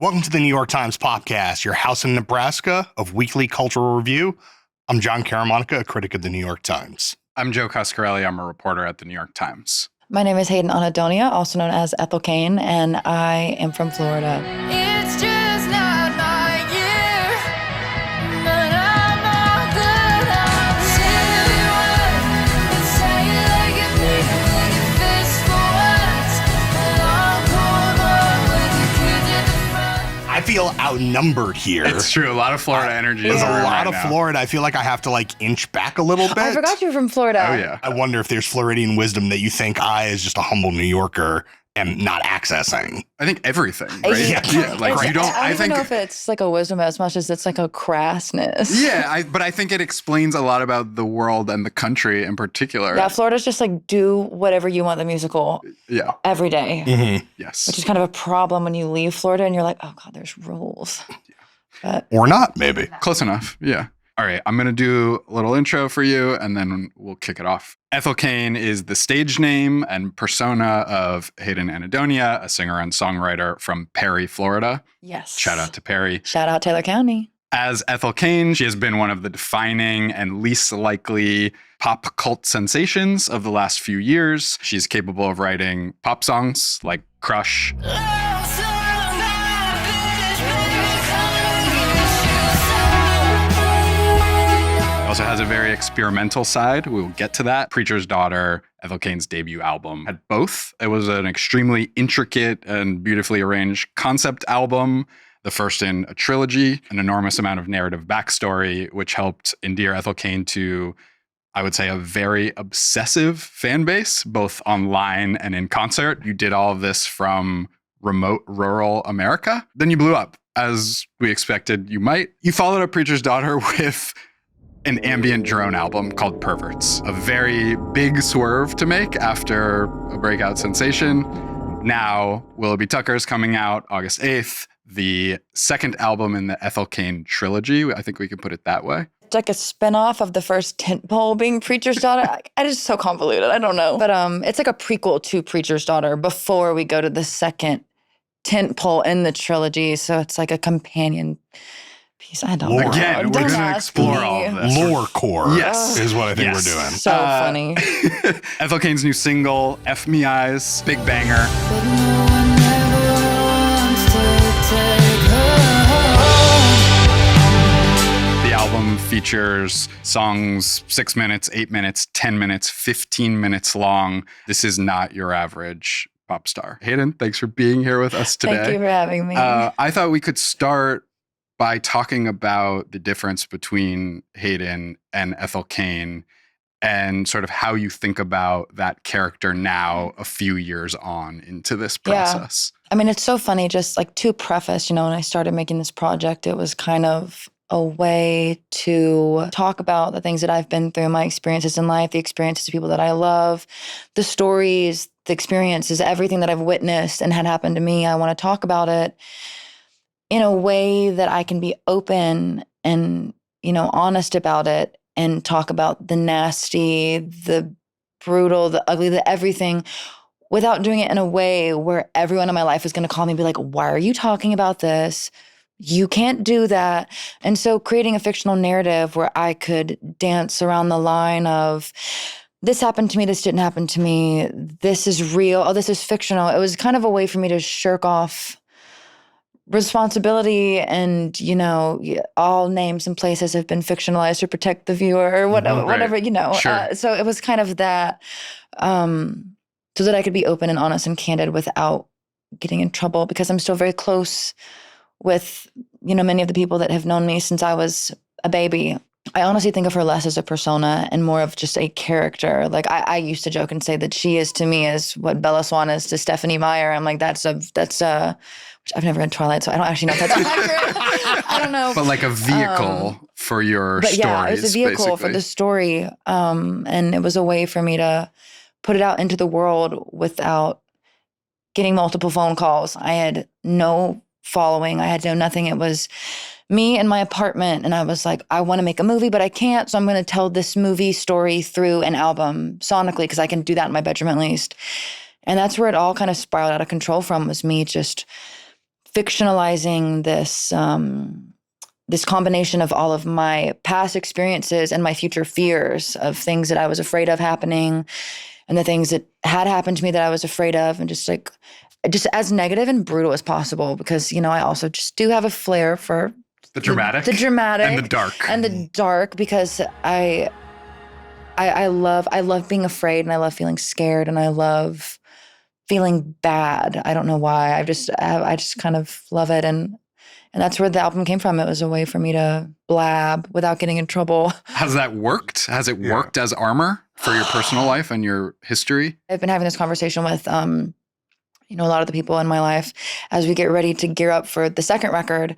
Welcome to the New York Times Popcast, your house in Nebraska of weekly cultural review. I'm John Caramonica, a critic of the New York Times. I'm Joe Coscarelli. I'm a reporter at the New York Times. My name is Hayden Anhedönia, also known as Ethel Cain, and I am from Florida. It's just not my year, but I'm all good. I'll tell you what, and say it like it means, like it fits for once, and I'll cold war with the kids at the front. I feel outnumbered here. It's true. A lot of Florida energy. There's is a over lot right of now. Florida. I feel like I have to inch back a little bit. I forgot you're from Florida. Oh, yeah. I wonder if there's Floridian wisdom that you think I, as just a humble New Yorker, am not accessing. I think everything, right? Yeah. Like you don't. I don't think. even know if it's like a wisdom as much as it's like a crassness. Yeah, but I think it explains a lot about the world and the country in particular. Yeah, Florida's just like do whatever you want the musical Yeah. every day, Mm-hmm. Yes. which is kind of a problem when you leave Florida and you're like, oh God, there's rules. But Or not, maybe. Close enough. Yeah. All right. I'm going to do a little intro for you and then we'll kick it off. Ethel Cain is the stage name and persona of Hayden Anhedönia, a singer and songwriter from Perry, Florida. yes. Shout out to Perry. Shout out Taylor County. As Ethel Cain, she has been one of the defining and least likely pop cult sensations of the last few years. She's capable of writing pop songs like Crush, Oh, so I'm not finished, baby, come and get your soul. also has a very experimental side. We will get to that. Preacher's Daughter, Ethel Cain's debut album, had both. It was an extremely intricate and beautifully arranged concept album, the first in a trilogy, an enormous amount of narrative backstory, which helped endear Ethel Cain to, I would say, a very obsessive fan base, both online and in concert. You did all of this from remote rural America. Then you blew up, as we expected you might. You followed up Preacher's Daughter with an ambient drone album called Perverts, a very big swerve to make after a breakout sensation. Now, Willoughby Tucker is coming out August 8th, the second album in the Ethel Cain trilogy. I think we can put it that way. It's like a spinoff of the first tentpole being Preacher's Daughter. I just so convoluted. I don't know. But it's like a prequel to Preacher's Daughter before we go to the second tentpole in the trilogy. So it's like a companion piece. I don't know. Again, we're Don't going to ask explore me. all of this. Lore core Yes. is what I think Yes. we're doing. So funny. Ethel Cain's new single, F Me Eyes, big banger. But no one ever wants to take her home. The album features songs 6 minutes, 8 minutes, 10 minutes, 15 minutes long. This is not your average pop star. Hayden, thanks for being here with us today. Thank you for having me. I thought we could start by talking about the difference between Hayden and Ethel Cain and sort of how you think about that character now, a few years on into this process. I mean, it's so funny, just like to preface, when I started making this project, it was kind of a way to talk about the things that I've been through, my experiences in life, the experiences of people that I love, the stories, the experiences, everything that I've witnessed and had happened to me. I want to talk about it in a way that I can be open and, honest about it and talk about the nasty, the brutal, the ugly, the everything without doing it in a way where everyone in my life is going to call me and be like, why are you talking about this? You can't do that. And so creating a fictional narrative where I could dance around the line of this happened to me, this didn't happen to me, this is real, oh, this is fictional. It was kind of a way for me to shirk off responsibility and, all names and places have been fictionalized to protect the viewer or whatever, Right. Sure. So it was kind of that, so that I could be open and honest and candid without getting in trouble, because I'm still very close with, many of the people that have known me since I was a baby. I honestly think of her less as a persona and more of just a character. Like I used to joke and say that she is to me as what Bella Swan is to Stephanie Meyer. I'm like, that's which I've never read Twilight, so I don't actually know if that's accurate. I don't know. But like a vehicle for your But stories, yeah, it was a vehicle for basically. the story. And it was a way for me to put it out into the world without getting multiple phone calls. I had no following. I had no nothing. It was me in my apartment, and I was like, I want to make a movie, but I can't, so I'm going to tell this movie story through an album sonically, because I can do that in my bedroom at least. And that's where it all kind of spiraled out of control from, was me just fictionalizing this combination of all of my past experiences and my future fears of things that I was afraid of happening and the things that had happened to me that I was afraid of, and just as negative and brutal as possible, because, I also just do have a flair for The dramatic. the dramatic And the dark. Because I love being afraid, and I love feeling scared, and I love feeling bad. I don't know why. I just kind of love it, and that's where the album came from. It was a way for me to blab without getting in trouble. Has that worked? Has it worked as armor for your personal life and your history? I've been having this conversation with a lot of the people in my life as we get ready to gear up for the second record,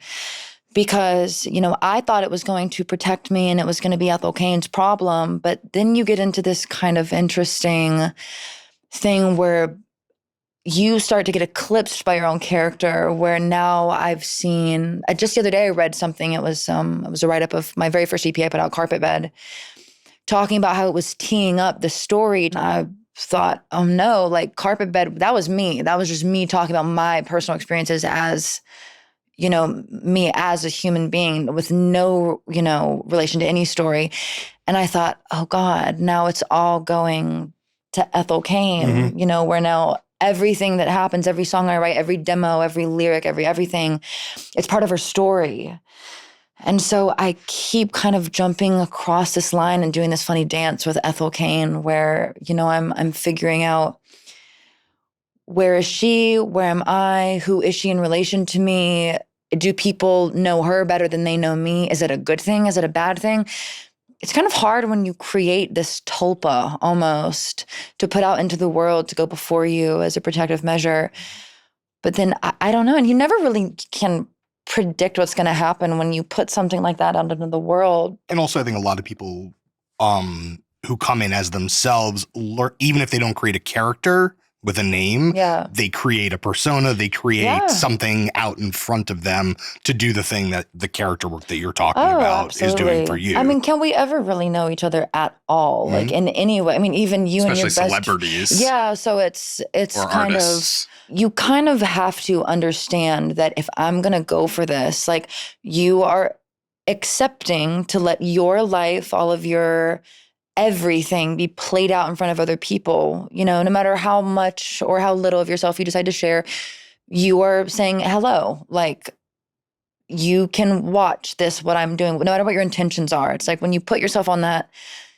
because, I thought it was going to protect me and it was going to be Ethel Cain's problem. But then you get into this kind of interesting thing where you start to get eclipsed by your own character, where now I've seen, just the other day I read something, it was a write-up of my very first EP I put out, Carpetbed, talking about how it was teeing up the story. And I thought, oh no, like Carpetbed, that was me. That was just me talking about my personal experiences as, me as a human being with no, relation to any story. And I thought, oh God, now it's all going to Ethel Cain, where now everything that happens, every song I write, every demo, every lyric, everything, it's part of her story. And so I keep kind of jumping across this line and doing this funny dance with Ethel Cain where, I'm figuring out, where is she? Where am I? Who is she in relation to me? Do people know her better than they know me? Is it a good thing? Is it a bad thing? It's kind of hard when you create this tulpa almost to put out into the world, to go before you as a protective measure. But then I don't know. And you never really can predict what's going to happen when you put something like that out into the world. And also, I think a lot of people who come in as themselves, even if they don't create a character with a name, they create a persona, they create something out in front of them to do the thing that the character work that you're talking about is doing for you. I mean, can we ever really know each other at all? Like in any way? I mean, even you Especially and your best celebrities. Yeah, so it's kind artists. You kind of have to understand that if I'm going to go for this, like you are accepting to let your life, all of your everything be played out in front of other people, no matter how much or how little of yourself you decide to share, you are saying hello. Like you can watch this, what I'm doing, no matter what your intentions are. It's like when you put yourself on that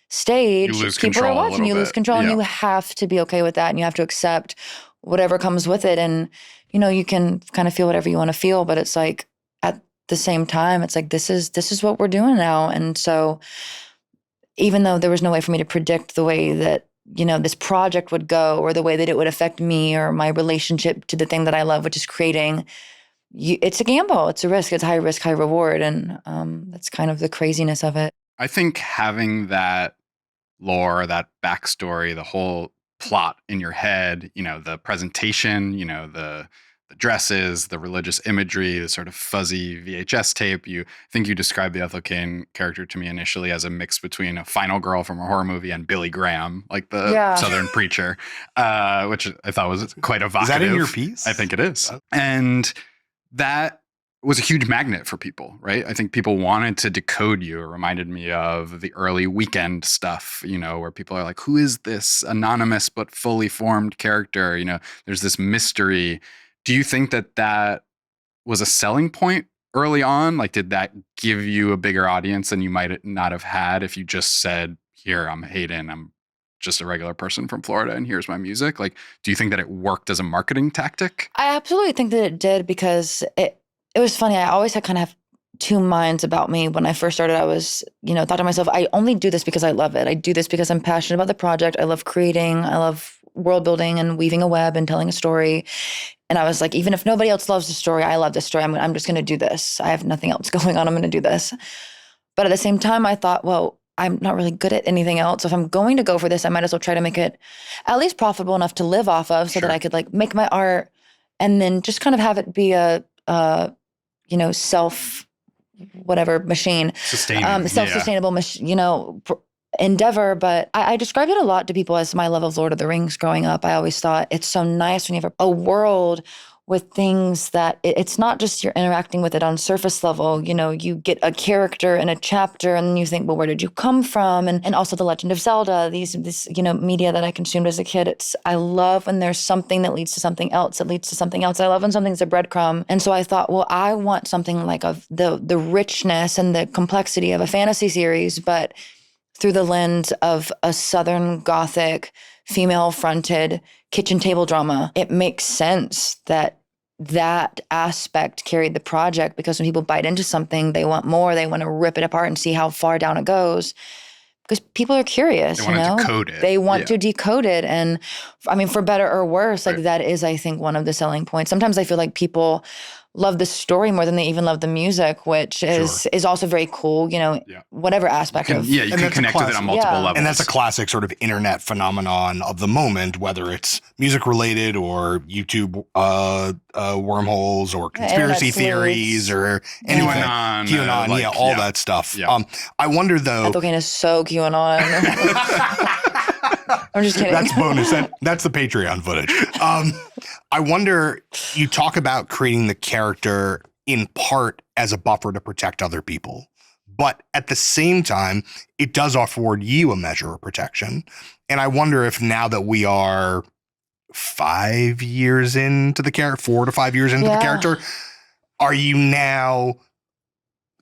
stage, You lose people are control a watching, you little lose bit. control, and Yeah. you have to be okay with that, and you have to accept whatever comes with it. And, you can kind of feel whatever you want to feel, but it's like at the same time, it's like, this is what we're doing now. And so even though there was no way for me to predict the way that, this project would go or the way that it would affect me or my relationship to the thing that I love, which is creating, it's a gamble. It's a risk. It's high risk, high reward. And that's kind of the craziness of it. I think having that lore, that backstory, the whole plot in your head, the presentation, the dresses, the religious imagery, the sort of fuzzy VHS tape. I think you described the Ethel Cain character to me initially as a mix between a final girl from a horror movie and Billy Graham, like the Southern preacher, which I thought was quite evocative. Is that in your piece? I think it is. And that was a huge magnet for people, right? I think people wanted to decode you. It reminded me of the early Weekend stuff, where people are like, who is this anonymous but fully formed character? There's this mystery. Do you think that was a selling point early on? Like, did that give you a bigger audience than you might not have had if you just said, here, I'm Hayden, I'm just a regular person from Florida, and here's my music? Like, do you think that it worked as a marketing tactic? I absolutely think that it did, because it was funny. I always had kind of two minds about me. When I first started, I was, thought to myself, I only do this because I love it. I do this because I'm passionate about the project. I love creating. I love world building and weaving a web and telling a story. And I was like, even if nobody else loves the story, I love this story. I'm just going to do this. I have nothing else going on. I'm going to do this. But at the same time, I thought, well, I'm not really good at anything else. So if I'm going to go for this, I might as well try to make it at least profitable enough to live off of, so that I could like make my art and then just kind of have it be a self whatever machine, self-sustainable, endeavor. But I described it a lot to people as my love of Lord of the Rings growing up. I always thought it's so nice when you have a world with things that it's not just you're interacting with it on surface level. You know, you get a character in a chapter and then you think, well, where did you come from? And also The Legend of Zelda, this, you know, media that I consumed as a kid. I love when there's something that leads to something else, that leads to something else. I love when something's a breadcrumb. And so I thought, well, I want something like the richness and the complexity of a fantasy series, but through the lens of a Southern Gothic, female-fronted kitchen table drama. It makes sense that aspect carried the project, because when people bite into something, they want more. They want to rip it apart and see how far down it goes, because people are curious. They want to decode it. They want to decode it. And I mean, for better or worse, like that is, I think, one of the selling points. Sometimes I feel like people love the story more than they even love the music, which is also very cool, you know, whatever aspect of. Yeah, you can connect with it on multiple levels. And that's a classic sort of internet phenomenon of the moment, whether it's music related or YouTube wormholes or conspiracy theories or anything. QAnon, all that stuff. Yeah. I wonder though. Ethel Cain is so QAnon. I'm just kidding. That's bonus. That's the Patreon footage. I wonder, you talk about creating the character in part as a buffer to protect other people. But at the same time, it does afford you a measure of protection. And I wonder if now that we are 5 years into the character, 4 to 5 years into the character, are you now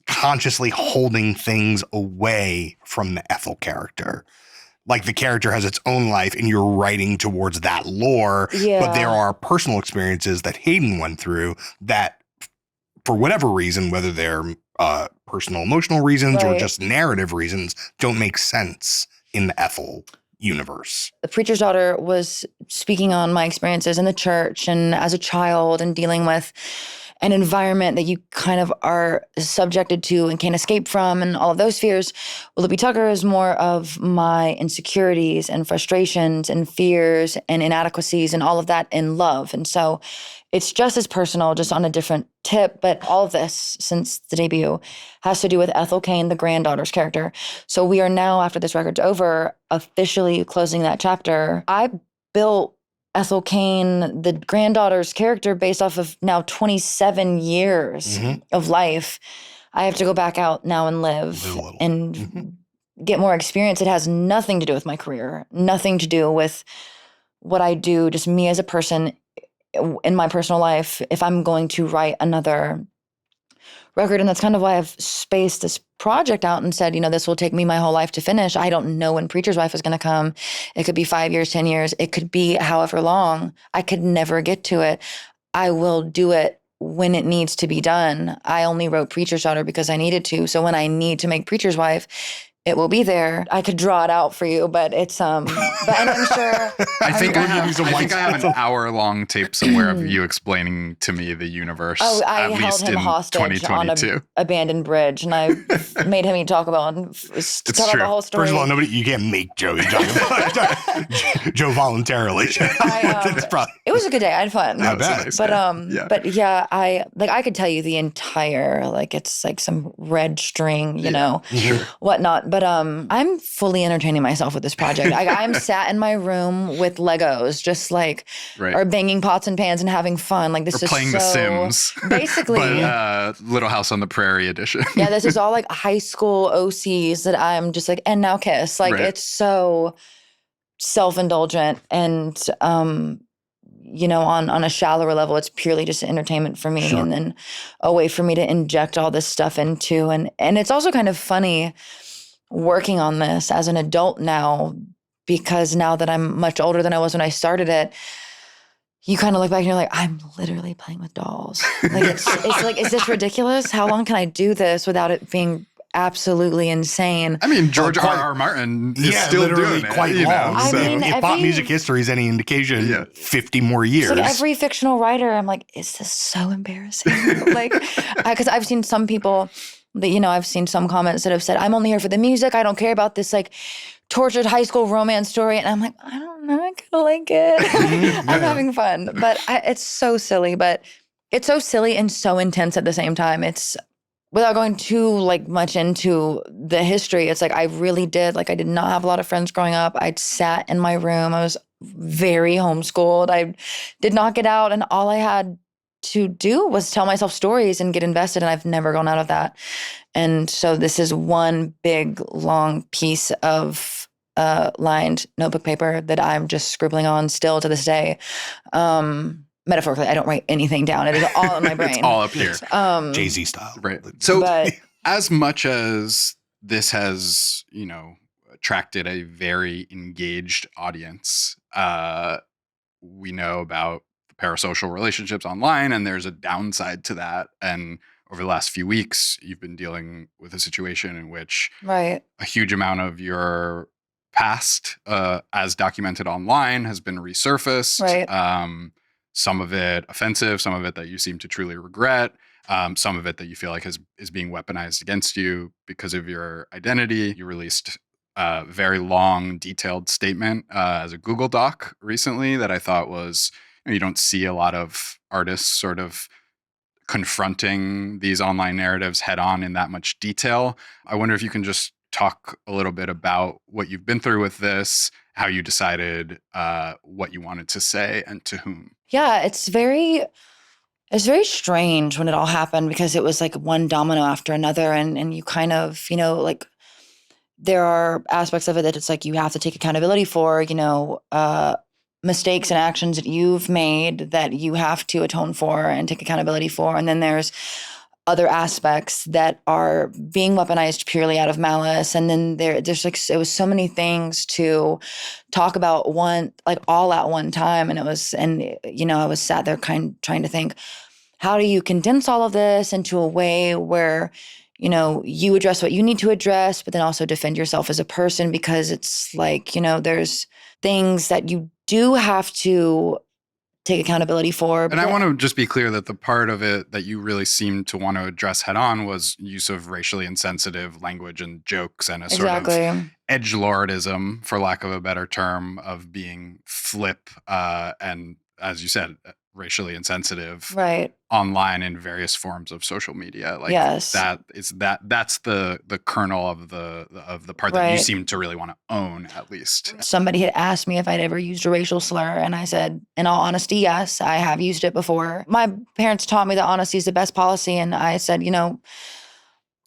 consciously holding things away from the Ethel character? Like the character has its own life and you're writing towards that lore, but there are personal experiences that Hayden went through that, for whatever reason, whether they're personal emotional reasons or just narrative reasons, don't make sense in the Ethel universe. The Preacher's Daughter was speaking on my experiences in the church and as a child and dealing with an environment that you kind of are subjected to and can't escape from and all of those fears. Willoughby Tucker is more of my insecurities and frustrations and fears and inadequacies and all of that in love. And so it's just as personal, just on a different tip. But all of this, since the debut, has to do with Ethel Cain, the granddaughter's character. So we are now, after this record's over, officially closing that chapter. I built Ethel Cain, the granddaughter's character, based off of now 27 years of life. I have to go back out now and live and get more experience. It has nothing to do with my career, nothing to do with what I do, just me as a person in my personal life. If I'm going to write another record, and that's kind of why I've spaced this project out and said, you know, this will take me my whole life to finish. I don't know when Preacher's Wife is going to come. It could be 5 years, 10 years. It could be however long. I could never get to it. I will do it when it needs to be done. I only wrote Preacher's Daughter because I needed to. So when I need to make Preacher's Wife, it will be there. I could draw it out for you, but it's but I'm sure. I think I have an hour-long tape somewhere of you explaining to me the universe. Oh, I held him hostage on an abandoned bridge, and I made him talk about the whole story. First of all, you can't make Joe. Joe voluntarily. It was a good day. I had fun. I bet. But yeah, I could tell you the entire, it's like some red string, you know, whatnot. But I'm fully entertaining myself with this project. I'm sat in my room with Legos, just or banging pots and pans and having fun. This is playing The Sims, basically. But Little House on the Prairie edition. Yeah, this is all high school OCs that I'm just and now kiss. It's so self-indulgent and you know, on a shallower level, it's purely just entertainment for me, and then a way for me to inject all this stuff into. And it's also kind of funny working on this as an adult now, because now that I'm much older than I was when I started it, you kind of look back and you're like, I'm literally playing with dolls. It's is this ridiculous? How long can I do this without it being absolutely insane? I mean, George R.R. Martin is still doing it. Quite long. If pop music history is any indication, 50 more years. It's every fictional writer, I'm like, is this so embarrassing? Because I've seen some people that, you know, I've seen some comments that have said, I'm only here for the music. I don't care about this tortured high school romance story. And I'm like, I don't know. I kind of like it. I'm having fun. But it's so silly. But it's so silly and so intense at the same time. It's, without going too much into the history, it's I really did. I did not have a lot of friends growing up. I'd sat in my room. I was very homeschooled. I did not get out. And all I had to do was tell myself stories and get invested, and I've never gone out of that. And so this is one big, long piece of lined notebook paper that I'm just scribbling on still to this day. Metaphorically, I don't write anything down. It is all in my brain. It's all up here. Jay-Z style. Right. So as much as this has, attracted a very engaged audience, we know about parasocial relationships online, and there's a downside to that. And over the last few weeks, you've been dealing with a situation in which a huge amount of your past, as documented online, has been resurfaced. Some of it offensive, some of it that you seem to truly regret, some of it that you feel like is being weaponized against you because of your identity. You released a very long, detailed statement as a Google Doc recently that I thought was, you don't see a lot of artists sort of confronting these online narratives head on in that much detail. I wonder if you can just talk a little bit about what you've been through with this, how you decided what you wanted to say and to whom. Yeah, it's very strange when it all happened, because it was like one domino after another, and you kind of, like, there are aspects of it that it's like you have to take accountability for, mistakes and actions that you've made that you have to atone for and take accountability for. And then there's other aspects that are being weaponized purely out of malice. And then there's like, it was so many things to talk about all at one time. And I was sat there trying to think, how do you condense all of this into a way where, you address what you need to address, but then also defend yourself as a person? Because it's like, there's things that you do have to take accountability for. And I want to just be clear that the part of it that you really seemed to want to address head on was use of racially insensitive language and jokes and a sort of edgelordism, for lack of a better term, of being flip and, as you said, racially insensitive online in various forms of social media. Like that's the kernel of the part that you seem to really want to own, at least. Somebody had asked me if I'd ever used a racial slur, and I said, in all honesty, yes, I have used it before. My parents taught me that honesty is the best policy, and I said, the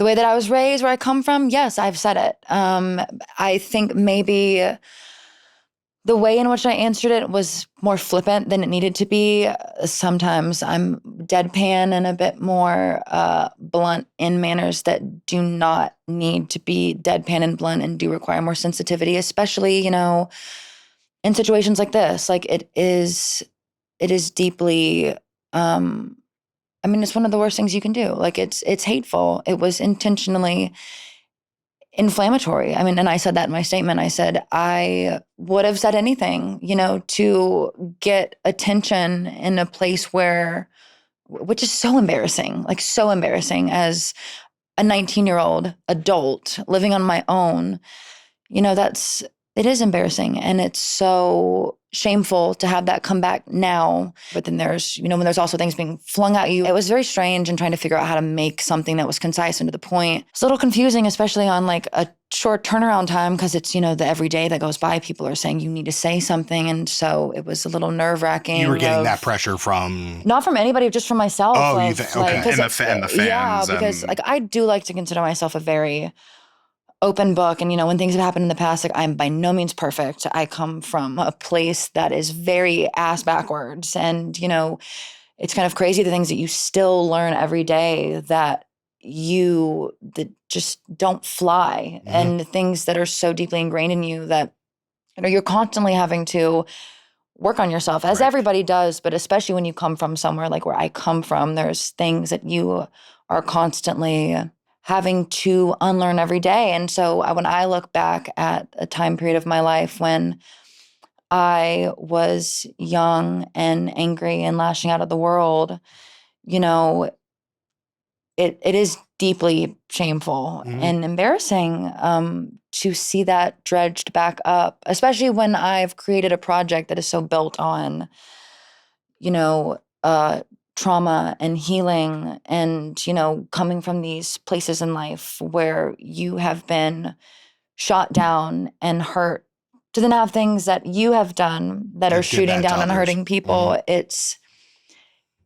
way that I was raised, where I come from, yes, I've said it. I think maybe the way in which I answered it was more flippant than it needed to be. Sometimes I'm deadpan and a bit more blunt in manners that do not need to be deadpan and blunt and do require more sensitivity, especially, in situations like this. Like it is deeply, it's one of the worst things you can do. Like it's hateful. It was intentionally inflammatory. And I said that in my statement. I said, I would have said anything, to get attention in a place which is so embarrassing as a 19-year-old adult living on my own. It is embarrassing, and it's so shameful to have that come back now. But then there's, when there's also things being flung at you. It was very strange, and trying to figure out how to make something that was concise and to the point. It's a little confusing, especially on like a short turnaround time, because it's, the every day that goes by, people are saying you need to say something. And so it was a little nerve-wracking. You were getting that pressure from? Not from anybody, just from myself. Oh, you think, okay. And the fans. Yeah, because I do like to consider myself a very open book. And, when things have happened in the past, like I'm by no means perfect. I come from a place that is very ass backwards. And, it's kind of crazy the things that you still learn every day that just don't fly. Mm-hmm. And things that are so deeply ingrained in you that, you're constantly having to work on yourself, as everybody does. But especially when you come from somewhere like where I come from, there's things that you are constantly having to unlearn every day. And so when I look back at a time period of my life when I was young and angry and lashing out at the world, it is deeply shameful and embarrassing to see that dredged back up, especially when I've created a project that is so built on, trauma and healing and, coming from these places in life where you have been shot down and hurt, to then have things that you have done that are shooting down and hurting people.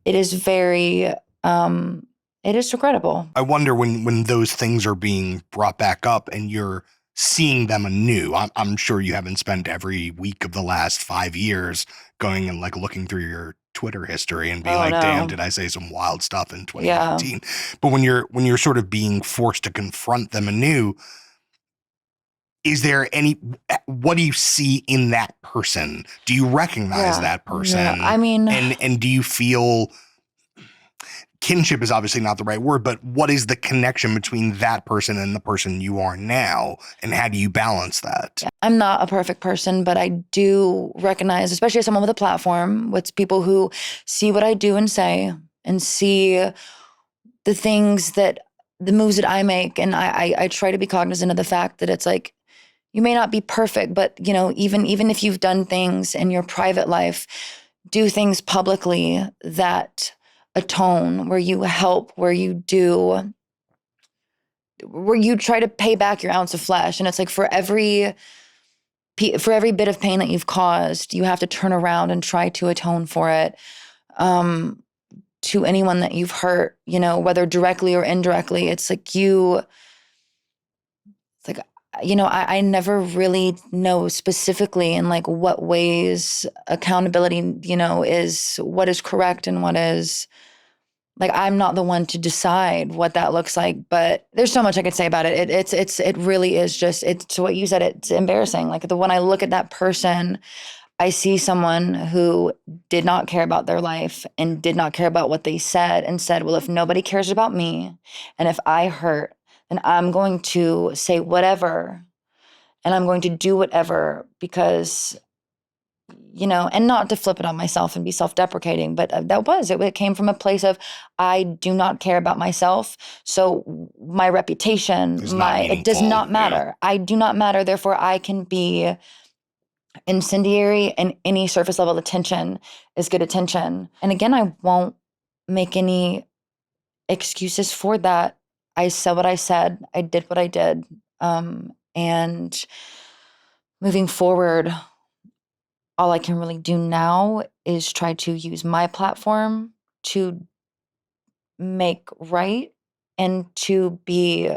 it is very, it is regrettable. I wonder when those things are being brought back up and you're seeing them anew. I'm sure you haven't spent every week of the last 5 years going and like looking through your Twitter history and being damn, did I say some wild stuff in 2019? Yeah. But when you're sort of being forced to confront them anew, is there what do you see in that person? Do you recognize that person? Yeah. I mean, and do you feel kinship is obviously not the right word, but what is the connection between that person and the person you are now? And how do you balance that? I'm not a perfect person, but I do recognize, especially as someone with a platform, with people who see what I do and say and see the moves that I make. And I try to be cognizant of the fact that it's like, you may not be perfect, but you know, even if you've done things in your private life, do things publicly that atone, where you help, where you try to pay back your ounce of flesh. And it's like for every bit of pain that you've caused, you have to turn around and try to atone for it. To anyone that you've hurt, you know, whether directly or indirectly, it's like I never really know specifically in like what ways accountability, you know, is what is correct and what is like, I'm not the one to decide what that looks like, but there's so much I could say about it. It really is just, it's what you said, it's embarrassing. Like when I look at that person, I see someone who did not care about their life and did not care about what they said and said, well, if nobody cares about me and if I hurt, then I'm going to say whatever and I'm going to do whatever because, you know, and not to flip it on myself and be self-deprecating, but it came from a place of, I do not care about myself. So my reputation, it does not matter. Yeah. I do not matter. Therefore I can be incendiary and any surface level attention is good attention. And again, I won't make any excuses for that. I said what I said. I did what I did. And moving forward, all I can really do now is try to use my platform to make right and to be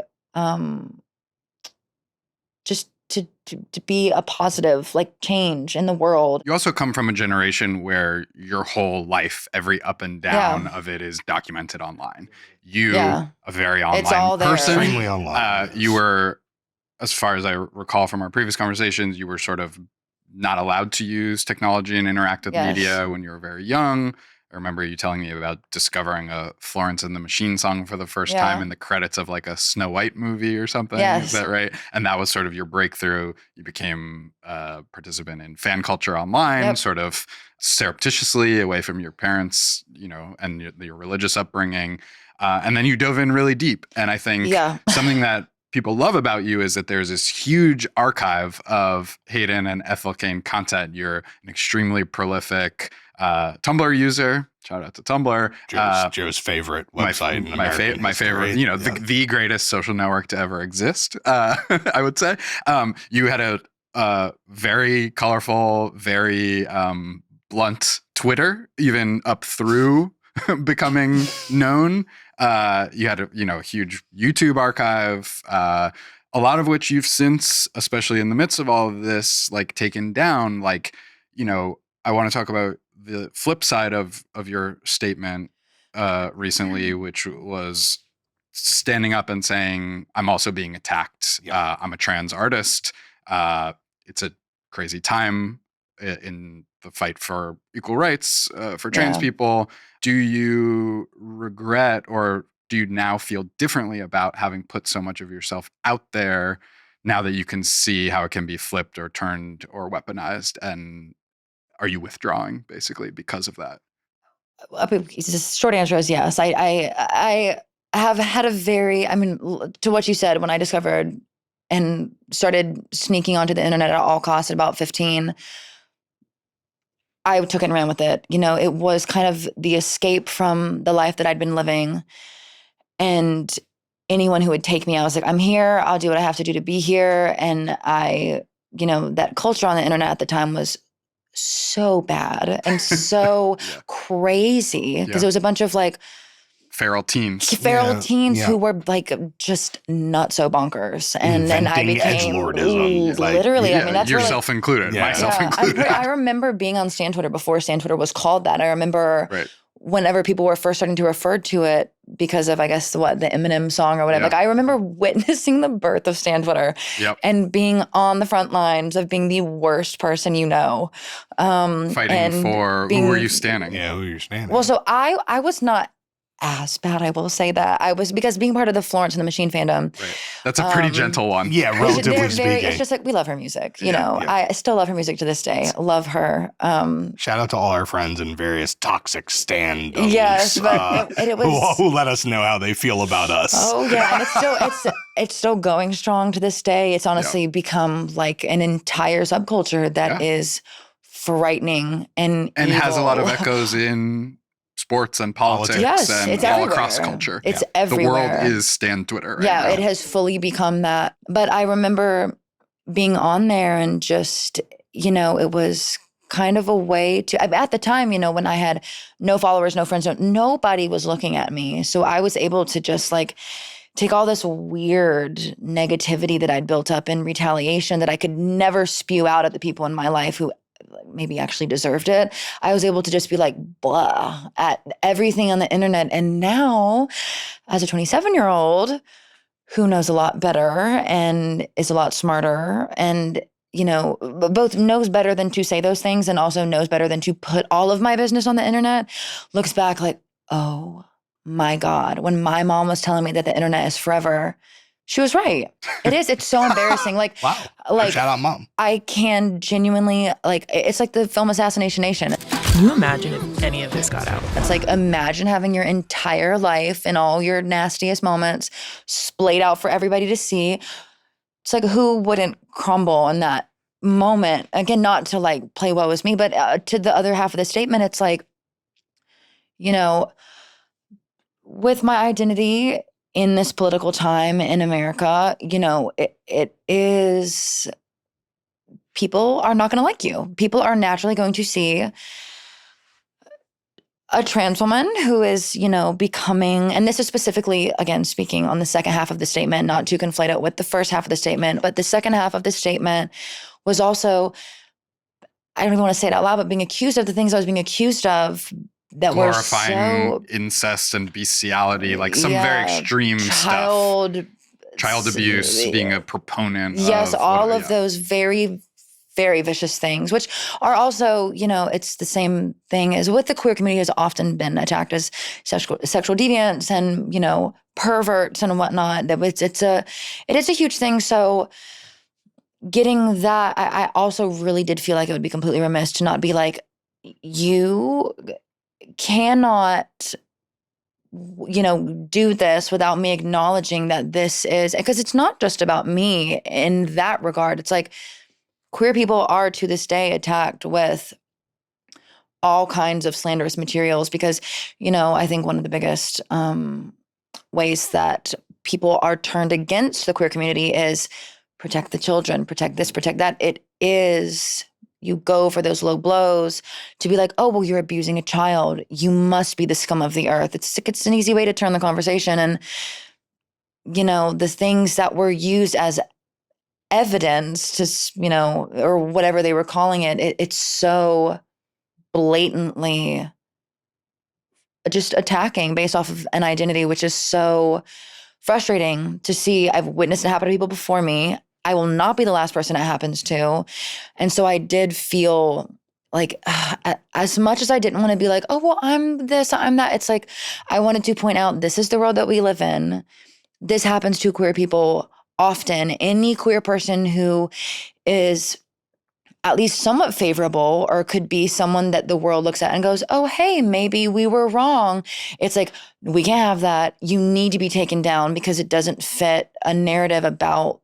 just to be a positive like change in the world. You also come from a generation where your whole life, every up and down of it is documented online. You, a very online person. Extremely online. You were, as far as I recall from our previous conversations, you were sort of not allowed to use technology and interact with media when you were very young. I remember you telling me about discovering a Florence and the Machine song for the first time in the credits of like a Snow White movie or something. Yes. Is that right? And that was sort of your breakthrough. You became a participant in fan culture online, sort of surreptitiously away from your parents, you know, and your religious upbringing. And then you dove in really deep. And I think something that people love about you is that there's this huge archive of Hayden and Ethel Cain content. You're an extremely prolific Tumblr user. Shout out to Tumblr. Joe's favorite website in America. My favorite, you know, the greatest social network to ever exist, I would say. You had a very colorful, very blunt Twitter, even up through becoming known. You had a huge YouTube archive, a lot of which you've since, especially in the midst of all of this, like taken down. Like, you know, I want to talk about the flip side of your statement recently, which was standing up and saying, I'm also being attacked. I'm a trans artist. It's a crazy time in the fight for equal rights for trans people. Do you regret, or do you now feel differently about having put so much of yourself out there now that you can see how it can be flipped or turned or weaponized? And are you withdrawing basically because of that? The short answer is yes. I have had to what you said, when I discovered and started sneaking onto the internet at all costs at about 15, I took it and ran with it. You know, it was kind of the escape from the life that I'd been living. And anyone who would take me, I was like, I'm here. I'll do what I have to do to be here. And that culture on the internet at the time was so bad and so crazy because it was a bunch of like feral teens who were like just not so bonkers. And then I became literally, I mean, that's yourself included, myself included. I remember being on Stan Twitter before Stan Twitter was called that. I remember whenever people were first starting to refer to it because of, I guess, the Eminem song or whatever. Like I remember witnessing the birth of Stan Twitter and being on the front lines of being the worst person you know. Fighting for, who were you standing? Yeah, who were you standing? Well, so I was not as bad, I will say that. I was, because being part of the Florence and the Machine fandom. Right. That's a pretty gentle one. Yeah, relatively speaking. It's just like, we love her music, you know. I still love her music to this day. Love her. Shout out to all our friends in various toxic stands. Yes, but it was... Who let us know how they feel about us. Oh, yeah, and it's still going strong to this day. It's honestly become like an entire subculture that is frightening and evil. Has a lot of echoes in sports and politics and it's all everywhere. Across culture. It's everywhere. The world is Stan Twitter right now. It has fully become that. But I remember being on there and just, you know, it was kind of a way to, at the time, you know, when I had no followers, no friends, nobody was looking at me. So I was able to just like take all this weird negativity that I'd built up in retaliation that I could never spew out at the people in my life who maybe actually deserved it. I was able to just be like, blah, at everything on the internet. And now, as a 27-year-old who knows a lot better and is a lot smarter and, you know, both knows better than to say those things and also knows better than to put all of my business on the internet, looks back like, oh my God, when my mom was telling me that the internet is forever, she was right. It is. It's so embarrassing. Like, wow. Like, shout out, Mom. I can genuinely, like, it's like the film Assassination Nation. Can you imagine if any of this got out? It's like, imagine having your entire life and all your nastiest moments splayed out for everybody to see. It's like, who wouldn't crumble in that moment? Again, not to like play woe is me, but to the other half of the statement, it's like, you know, with my identity in this political time in America, you know, it is, people are not going to like you. People are naturally going to see a trans woman who is, you know, becoming, and this is specifically, again, speaking on the second half of the statement, not to conflate it with the first half of the statement, but the second half of the statement was also, I don't even want to say it out loud, but being accused of the things I was being accused of that glorifying were so incest and bestiality, like some very extreme child abuse, being a proponent. Yes, all of those very, very vicious things, which are also, you know, it's the same thing as with the queer community has often been attacked as sexual deviants and, you know, perverts and whatnot. It is a huge thing. So getting that, I also really did feel like it would be completely remiss to not be like, you cannot, you know, do this without me acknowledging that this is, because it's not just about me in that regard. It's like queer people are to this day attacked with all kinds of slanderous materials because, you know, I think one of the biggest ways that people are turned against the queer community is protect the children, protect this, protect that. It is, you go for those low blows to be like, oh, well, you're abusing a child. You must be the scum of the earth. It's an easy way to turn the conversation. And, you know, the things that were used as evidence to, you know, or whatever they were calling it, it's so blatantly just attacking based off of an identity, which is so frustrating to see. I've witnessed it happen to people before me. I will not be the last person it happens to. And so I did feel like, as much as I didn't want to be like, oh, well, I'm this, I'm that. It's like, I wanted to point out, this is the world that we live in. This happens to queer people often. Any queer person who is at least somewhat favorable or could be someone that the world looks at and goes, oh, hey, maybe we were wrong. It's like, we can't have that. You need to be taken down because it doesn't fit a narrative about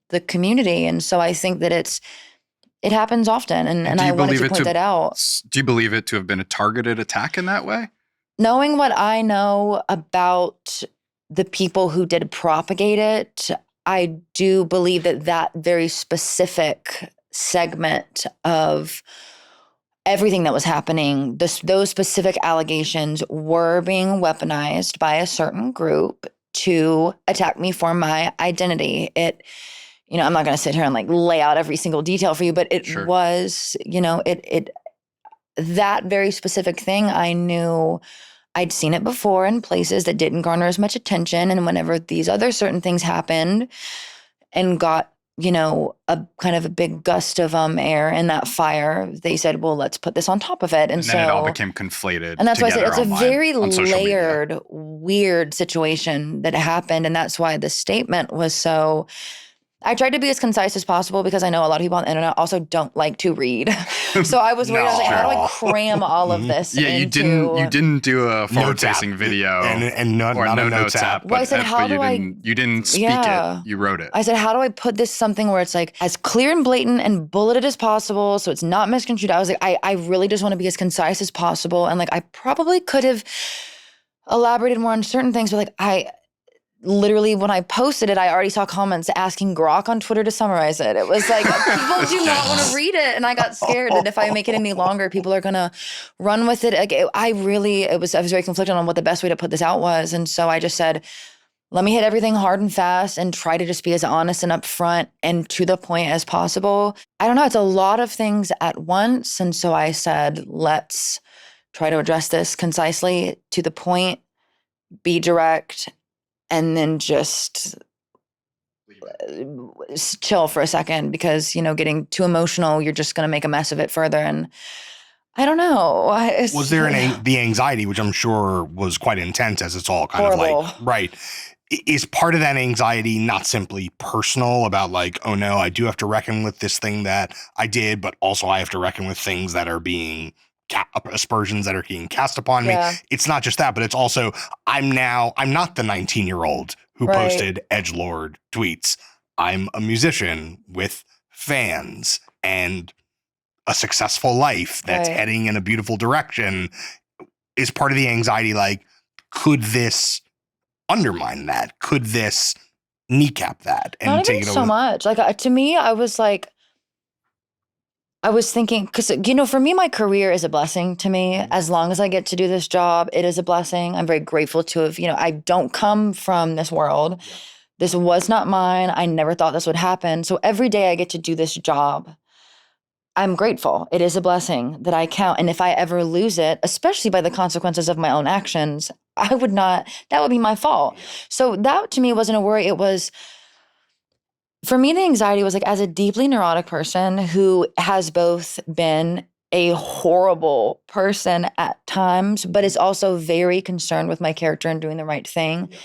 the community. And so I think that it happens often. And I wanted to point that out. Do you believe it to have been a targeted attack in that way? Knowing what I know about the people who did propagate it, I do believe that very specific segment of everything that was happening, those specific allegations were being weaponized by a certain group to attack me for my identity. It, I'm not going to sit here and like lay out every single detail for you, but it was, that very specific thing, I knew I'd seen it before in places that didn't garner as much attention. And whenever these other certain things happened and got, a kind of a big gust of air in that fire, they said, well, let's put this on top of it. And so then it all became conflated. And that's why I said it's a very layered, weird situation that happened. And that's why the statement was so... I tried to be as concise as possible because I know a lot of people on the internet also don't like to read. So I was worried. I was like, how do I cram all of this into... you didn't do a forward-facing video and not a notes app. Well, I said, you didn't speak it. You wrote it. I said, how do I put this something where it's like as clear and blatant and bulleted as possible so it's not misconstrued? I was like, I really just want to be as concise as possible. And like, I probably could have elaborated more on certain things, but like literally, when I posted it, I already saw comments asking Grok on Twitter to summarize it. It was like, people do not want to read it. And I got scared that if I make it any longer, people are going to run with it. Like, I was very conflicted on what the best way to put this out was. And so I just said, let me hit everything hard and fast and try to just be as honest and upfront and to the point as possible. I don't know. It's a lot of things at once. And so I said, let's try to address this concisely, to the point, be direct, and then just chill for a second because, getting too emotional, you're just going to make a mess of it further. And I don't know. Was there the anxiety, which I'm sure was quite intense as it's all kind horrible. of like, right. Is part of that anxiety not simply personal about like, oh no, I do have to reckon with this thing that I did, but also I have to reckon with things that are being aspersions that are being cast upon me. It's not just that, but it's also I'm not the 19-year-old who posted edgelord tweets. I'm a musician with fans and a successful life that's heading in a beautiful direction. Is part of the anxiety like, could this undermine that? Could this kneecap that and not take even it so over? much. Like to me, I was thinking, because, for me, my career is a blessing to me. As long as I get to do this job, it is a blessing. I'm very grateful to have, I don't come from this world. Yeah. This was not mine. I never thought this would happen. So every day I get to do this job, I'm grateful. It is a blessing that I count. And if I ever lose it, especially by the consequences of my own actions, that would be my fault. Yeah. So that to me wasn't a worry. It was... For me, the anxiety was like, as a deeply neurotic person who has both been a horrible person at times, but is also very concerned with my character and doing the right thing. Yeah.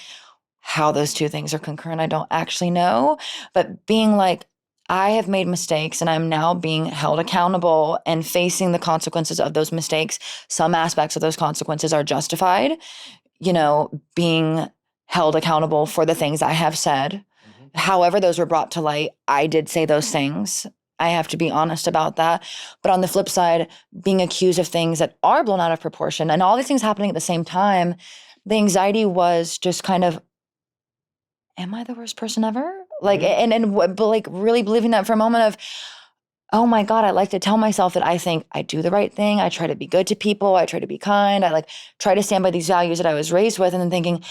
How those two things are concurrent, I don't actually know. But being like, I have made mistakes and I'm now being held accountable and facing the consequences of those mistakes. Some aspects of those consequences are justified, being held accountable for the things I have said. However those were brought to light, I did say those things. I have to be honest about that. But on the flip side, being accused of things that are blown out of proportion and all these things happening at the same time, the anxiety was just kind of, am I the worst person ever? Like, but like really believing that for a moment of, oh my God, I like to tell myself that I think I do the right thing. I try to be good to people. I try to be kind. I like try to stand by these values that I was raised with, and then thinking,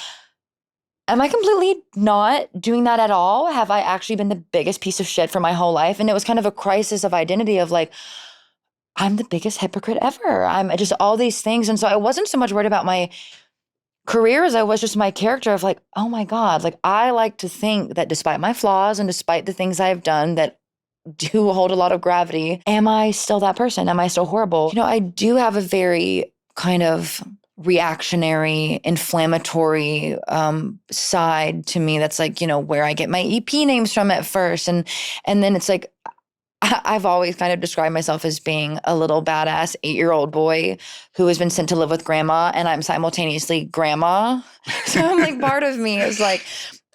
am I completely not doing that at all? Have I actually been the biggest piece of shit for my whole life? And it was kind of a crisis of identity of like, I'm the biggest hypocrite ever. I'm just all these things. And so I wasn't so much worried about my career as I was just my character of like, oh my God, like I like to think that despite my flaws and despite the things I've done that do hold a lot of gravity, am I still that person? Am I still horrible? I do have a very kind of reactionary, inflammatory side to me that's like, where I get my EP names from at first. And then it's like, I've always kind of described myself as being a little badass 8-year-old boy who has been sent to live with grandma, and I'm simultaneously grandma. So I'm like, part of me is like,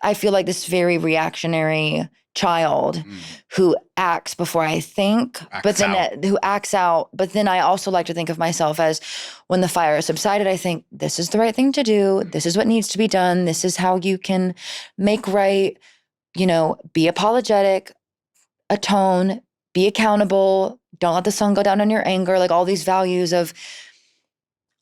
I feel like this very reactionary child who acts before I think, who acts out. But then I also like to think of myself as, when the fire has subsided, I think this is the right thing to do. This is what needs to be done. This is how you can make right, be apologetic, atone, be accountable, don't let the sun go down on your anger, like all these values of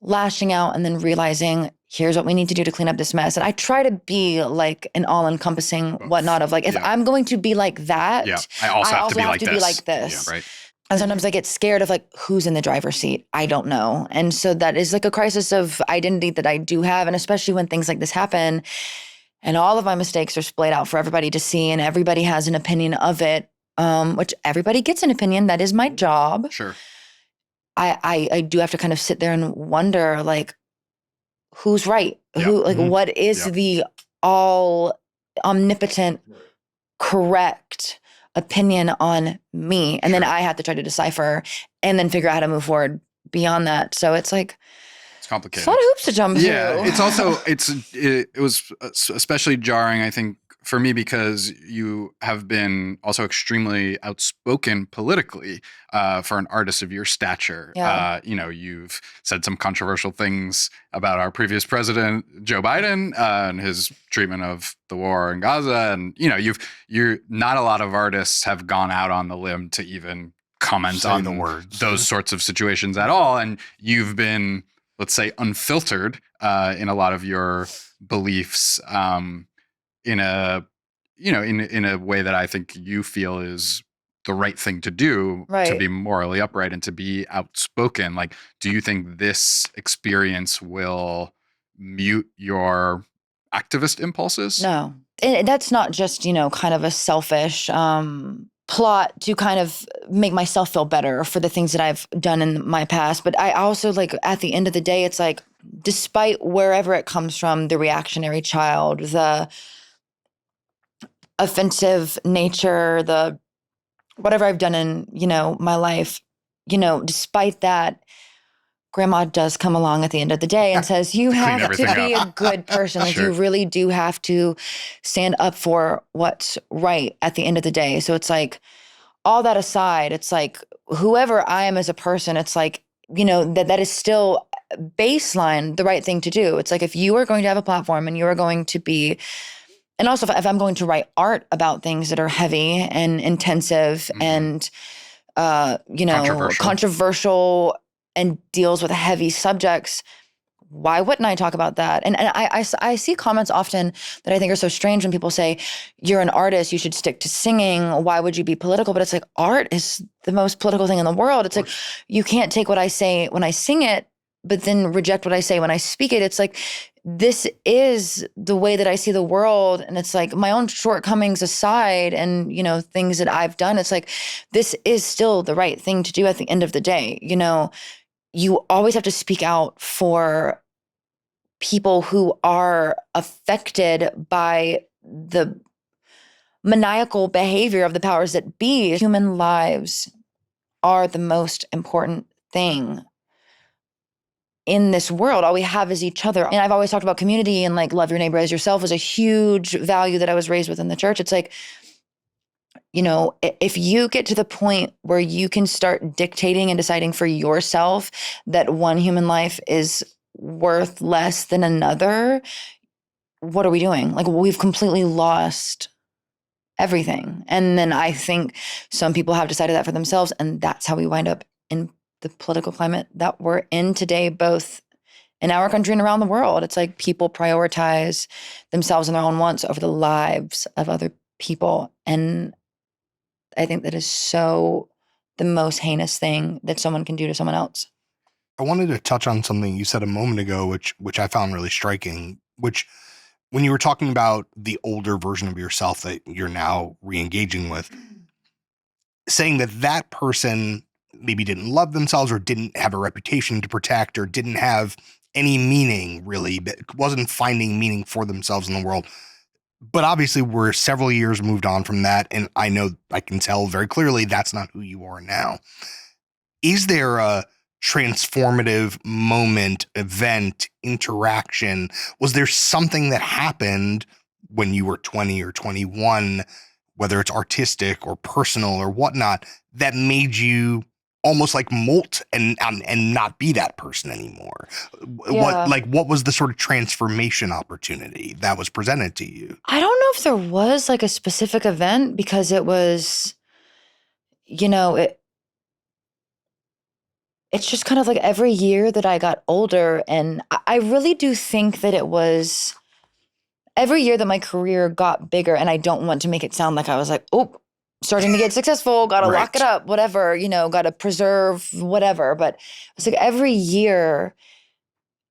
lashing out and then realizing, here's what we need to do to clean up this mess. And I try to be like an all-encompassing whatnot of like, if I'm going to be like that, I also have to be like this. Yeah, right. And sometimes I get scared of like, who's in the driver's seat? I don't know. And so that is like a crisis of identity that I do have. And especially when things like this happen and all of my mistakes are splayed out for everybody to see and everybody has an opinion of it, which everybody gets an opinion. That is my job. Sure. I do have to kind of sit there and wonder like, who's right? Who, like, what is the all omnipotent, correct opinion on me? And then I have to try to decipher and then figure out how to move forward beyond that. So it's like, it's complicated. It's a lot of hoops to jump through. Yeah. It's also, it was especially jarring, I think, for me, because you have been also extremely outspoken politically for an artist of your stature. Yeah. You've said some controversial things about our previous president, Joe Biden, and his treatment of the war in Gaza. And, you're not a lot of artists have gone out on the limb to even comment on the words, those sorts of situations at all. And you've been, let's say, unfiltered in a lot of your beliefs. In a way that I think you feel is the right thing to do, to be morally upright and to be outspoken. Like, do you think this experience will mute your activist impulses? No. And that's not just, kind of a selfish plot to kind of make myself feel better for the things that I've done in my past. But I also, like, at the end of the day, it's like, despite wherever it comes from, the reactionary child, the offensive nature, the whatever I've done in, my life, despite that, grandma does come along at the end of the day and says, you have to be a good person. Like, you really do have to stand up for what's right at the end of the day. So it's like, all that aside, it's like, whoever I am as a person, it's like, that is still baseline the right thing to do. It's like, if you are going to have a platform and you are going to be, and also if I'm going to write art about things that are heavy and intensive and, controversial and deals with heavy subjects, why wouldn't I talk about that? And I see comments often that I think are so strange when people say, you're an artist, you should stick to singing. Why would you be political? But it's like, art is the most political thing in the world. It's like, you can't take what I say when I sing it, but then reject what I say when I speak it. It's like, this is the way that I see the world. And it's like, my own shortcomings aside and, things that I've done, it's like, this is still the right thing to do at the end of the day. You always have to speak out for people who are affected by the maniacal behavior of the powers that be. Human lives are the most important thing in this world. All we have is each other. And I've always talked about community and like, love your neighbor as yourself was a huge value that I was raised with in the church. It's like, if you get to the point where you can start dictating and deciding for yourself that one human life is worth less than another, what are we doing? Like, we've completely lost everything. And then I think some people have decided that for themselves, and that's how we wind up in the political climate that we're in today, both in our country and around the world. It's like people prioritize themselves and their own wants over the lives of other people. And I think that is so the most heinous thing that someone can do to someone else. I wanted to touch on something you said a moment ago, which I found really striking, which when you were talking about the older version of yourself that you're now re-engaging with, saying that person maybe didn't love themselves or didn't have a reputation to protect or didn't have any meaning really, but wasn't finding meaning for themselves in the world. But obviously we're several years moved on from that. And I know I can tell very clearly that's not who you are now. Is there a transformative moment, event, interaction? Was there something that happened when you were 20 or 21, whether it's artistic or personal or whatnot, that made you almost like molt and not be that person anymore? Yeah. What was the sort of transformation opportunity that was presented to you? I don't know if there was like a specific event, because it was, it's just kind of like every year that I got older, and I really do think that it was every year that my career got bigger, and I don't want to make it sound like I was like, oh, starting to get successful, got to lock it up, whatever, got to preserve whatever. But it's like every year,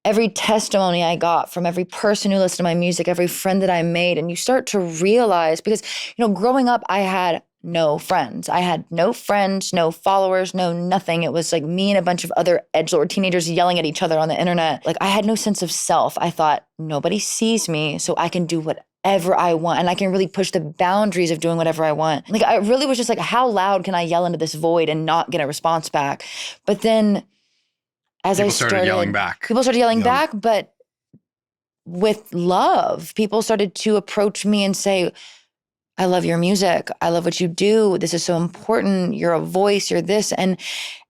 every testimony I got from every person who listened to my music, every friend that I made, and you start to realize, because, growing up, I had no friends. I had no friends, no followers, no nothing. It was like me and a bunch of other edgelord teenagers yelling at each other on the internet. Like, I had no sense of self. I thought, nobody sees me, so I can do whatever I want, and I can really push the boundaries of doing whatever I want. Like, I really was just like, how loud can I yell into this void and not get a response back? But then as people started yelling back. People started yelling back, but with love. People started to approach me and say, I love your music. I love what you do. This is so important. You're a voice. You're this. And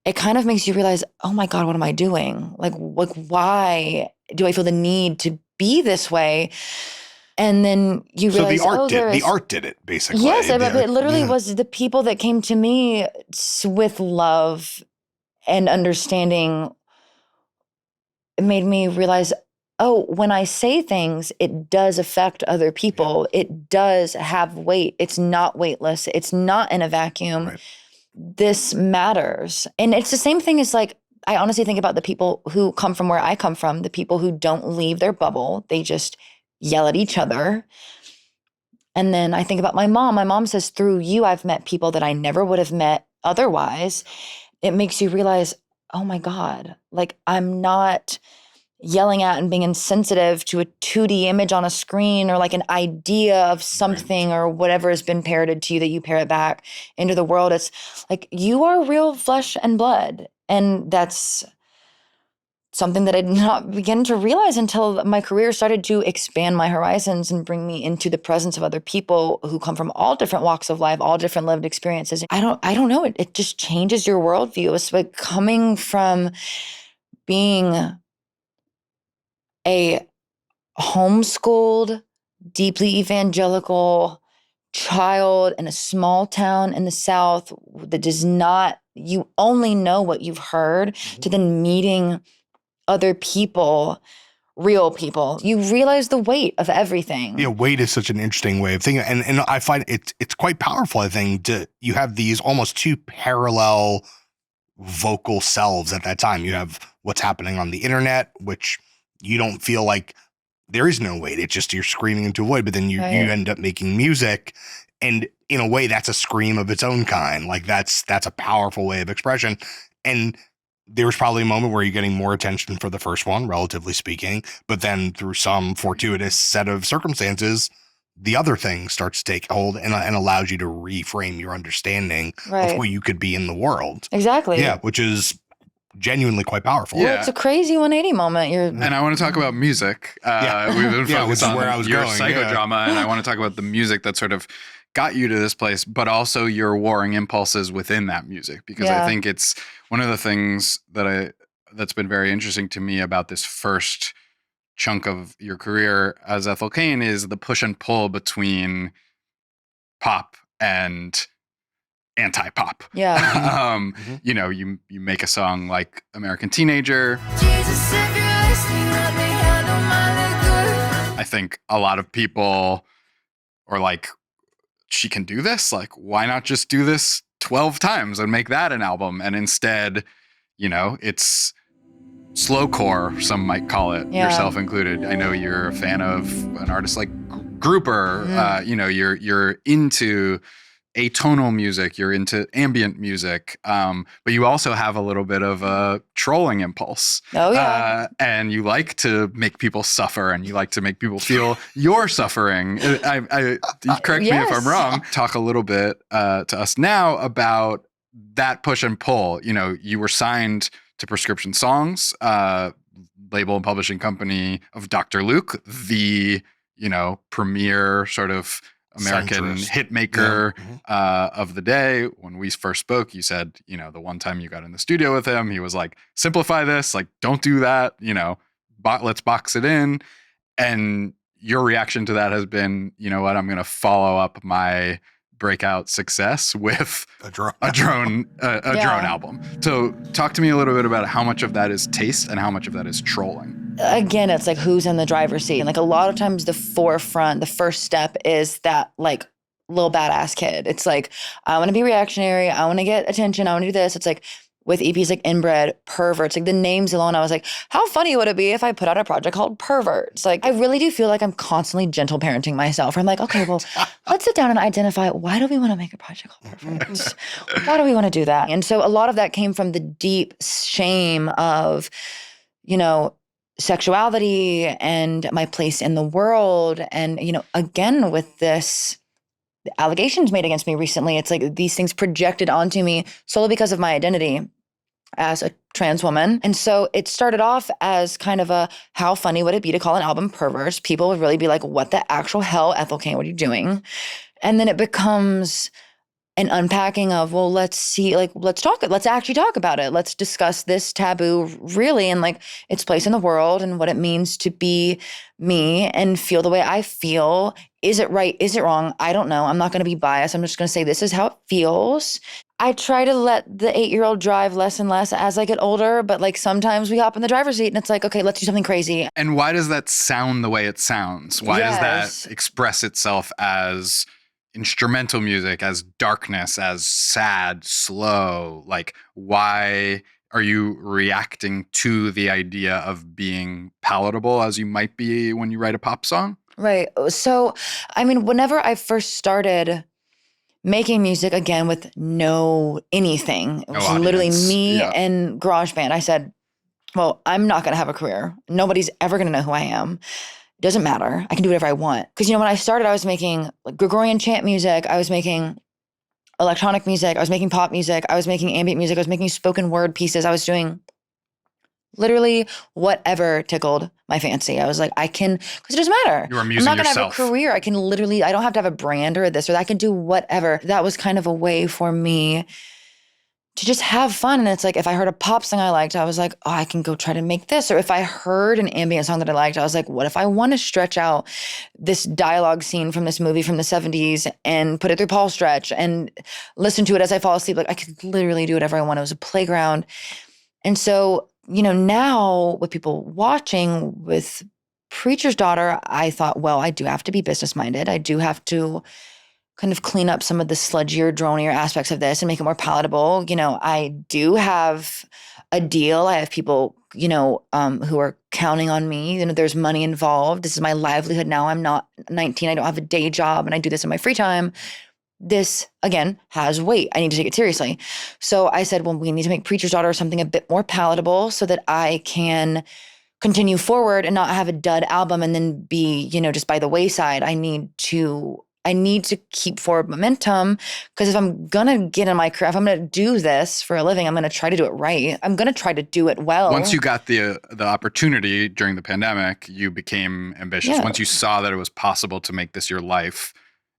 it kind of makes you realize, oh my God, what am I doing? Like why do I feel the need to be this way? And then you realize, the art did it, basically. Yes, but it literally was the people that came to me with love and understanding. It made me realize, oh, when I say things, it does affect other people. Yeah. It does have weight. It's not weightless. It's not in a vacuum. Right. This matters. And it's the same thing as, like, I honestly think about the people who come from where I come from, the people who don't leave their bubble. They just yell at each other. And then I think about my mom. My mom says, through you, I've met people that I never would have met otherwise. It makes you realize, oh my God, like, I'm not yelling at and being insensitive to a 2D image on a screen, or like an idea of something or whatever has been parroted to you that you parrot back into the world. It's like, you are real flesh and blood. And that's something that I did not begin to realize until my career started to expand my horizons and bring me into the presence of other people who come from all different walks of life, all different lived experiences. I don't know. It just changes your worldview. It's like coming from being a homeschooled, deeply evangelical child in a small town in the South that does not, you only know what you've heard, to then meeting other people, real people. You realize the weight of everything. Yeah, weight is such an interesting way of thinking. And I find it's quite powerful, I think, you have these almost two parallel vocal selves at that time. You have what's happening on the internet, which you don't feel like there is no weight. It's just you're screaming into a void, but then you end up making music. And in a way, that's a scream of its own kind. Like, that's a powerful way of expression. And there was probably a moment where you're getting more attention for the first one, relatively speaking, but then through some fortuitous set of circumstances, the other thing starts to take hold and allows you to reframe your understanding of who you could be in the world. Exactly. Yeah, which is genuinely quite powerful. Yeah. Well, it's a crazy 180 moment. And I want to talk about music. We've been focused on where I was your going, psychodrama, and I want to talk about the music that sort of got you to this place, but also your warring impulses within that music. Because I think it's one of the things that's been very interesting to me about this first chunk of your career as Ethel Cain is the push and pull between pop and anti-pop. Yeah. You know, you make a song like American Teenager. Jesus, if you're listening, let me handle my liquor. I think a lot of people are like, she can do this? Like, why not just do this 12 times and make that an album? And instead, you know, it's slowcore, some might call it, yourself included. I know you're a fan of an artist like Grouper. You know, you're into atonal music, you're into ambient music, but you also have a little bit of a trolling impulse. Oh yeah. And you like to make people suffer, and you like to make people feel you're suffering. Correct me if I'm wrong. Talk a little bit to us now about that push and pull. You know, you were signed to Prescription Songs, label and publishing company of Dr. Luke, the, you know, premier sort of American hit maker of the day. When we first spoke, you said, you know, the one time you got in the studio with him, he was like, simplify this, like, don't do that, you know, let's box it in. And your reaction to that has been, you know what, I'm going to follow up my breakout success with A drone. a drone album. So talk to me a little bit about how much of that is taste and how much of that is trolling. Again, it's like who's in the driver's seat. And like a lot of times the forefront, the first step is that like little badass kid. It's like, I want to be reactionary. I want to get attention. I want to do this. It's like with EPs like Inbred, Perverts, like the names alone, I was like, how funny would it be if I put out a project called Perverts? Like, I really do feel like I'm constantly gentle parenting myself. I'm like, okay, well, let's sit down and identify, why do we want to make a project called Perverts? Why do we want to do that? And so a lot of that came from the deep shame of, you know, sexuality and my place in the world. And, you know, again, with this, the allegations made against me recently, it's like these things projected onto me solely because of my identity as a trans woman. And so it started off as kind of a, how funny would it be to call an album Perverse? People would really be like, what the actual hell, Ethel Cain, what are you doing? And then it becomes an unpacking of, well, let's see, like, let's actually talk about it. Let's discuss this taboo really and like its place in the world and what it means to be me and feel the way I feel. Is it right? Is it wrong? I don't know. I'm not going to be biased. I'm just going to say this is how it feels. I try to let the 8-year-old drive less and less as I get older, but like sometimes we hop in the driver's seat and it's like, okay, let's do something crazy. And why does that sound the way it sounds? Why does that express itself as instrumental music, as darkness, as sad, slow? Like, why are you reacting to the idea of being palatable as you might be when you write a pop song? Right. So, I mean, whenever I first started making music again with no anything, it was literally me and GarageBand. I said, well, I'm not going to have a career. Nobody's ever going to know who I am. It doesn't matter. I can do whatever I want. Because, you know, when I started, I was making like Gregorian chant music. I was making electronic music. I was making pop music. I was making ambient music. I was making spoken word pieces. I was doing literally whatever tickled my fancy. I was like, I can, because it doesn't matter. You were amusing I'm not going to have yourself. a career. I can literally, I don't have to have a brand or this or that. I can do whatever. That was kind of a way for me to just have fun. And it's like, if I heard a pop song I liked, I was like, oh, I can go try to make this. Or if I heard an ambient song that I liked, I was like, what if I want to stretch out this dialogue scene from this movie from the 70s and put it through Paul Stretch and listen to it as I fall asleep? Like I could literally do whatever I want. It was a playground. And so, you know, now with people watching with Preacher's Daughter, I thought, well, I do have to be business minded. I do have to kind of clean up some of the sludgier, dronier aspects of this and make it more palatable. You know, I do have a deal. I have people, you know, who are counting on me. You know, there's money involved. This is my livelihood now. I'm not 19. I don't have a day job and I do this in my free time. This, again, has weight. I need to take it seriously. So I said, well, we need to make Preacher's Daughter something a bit more palatable so that I can continue forward and not have a dud album and then be, you know, just by the wayside. I need to keep forward momentum because if I'm going to get in my career, if I'm going to do this for a living, I'm going to try to do it right. I'm going to try to do it well. Once you got the opportunity during the pandemic, you became ambitious. Yeah. Once you saw that it was possible to make this your life,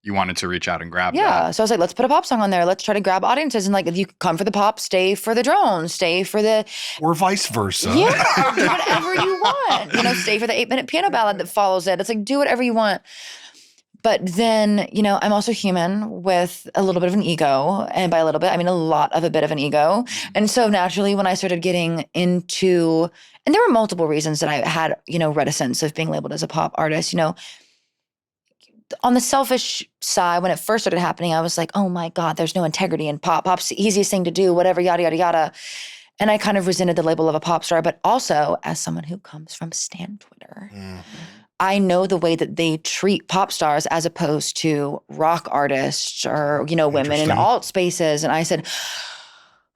you wanted to reach out and grab that. Yeah. So I was like, let's put a pop song on there. Let's try to grab audiences. And like, if you come for the pop, stay for the drone, stay for the... Or vice versa. Yeah, do whatever you want. You know, stay for the 8-minute piano ballad that follows it. It's like, do whatever you want. But then, you know, I'm also human with a little bit of an ego. And by a little bit, I mean a lot of a bit of an ego. And so naturally, when I started getting into... And there were multiple reasons that I had, you know, reticence of being labeled as a pop artist, you know. On the selfish side, when it first started happening, I was like, oh my God, there's no integrity in pop. Pop's the easiest thing to do, whatever, yada, yada, yada. And I kind of resented the label of a pop star, but also as someone who comes from Stan Twitter, I know the way that they treat pop stars as opposed to rock artists or, you know, women in alt spaces. And I said,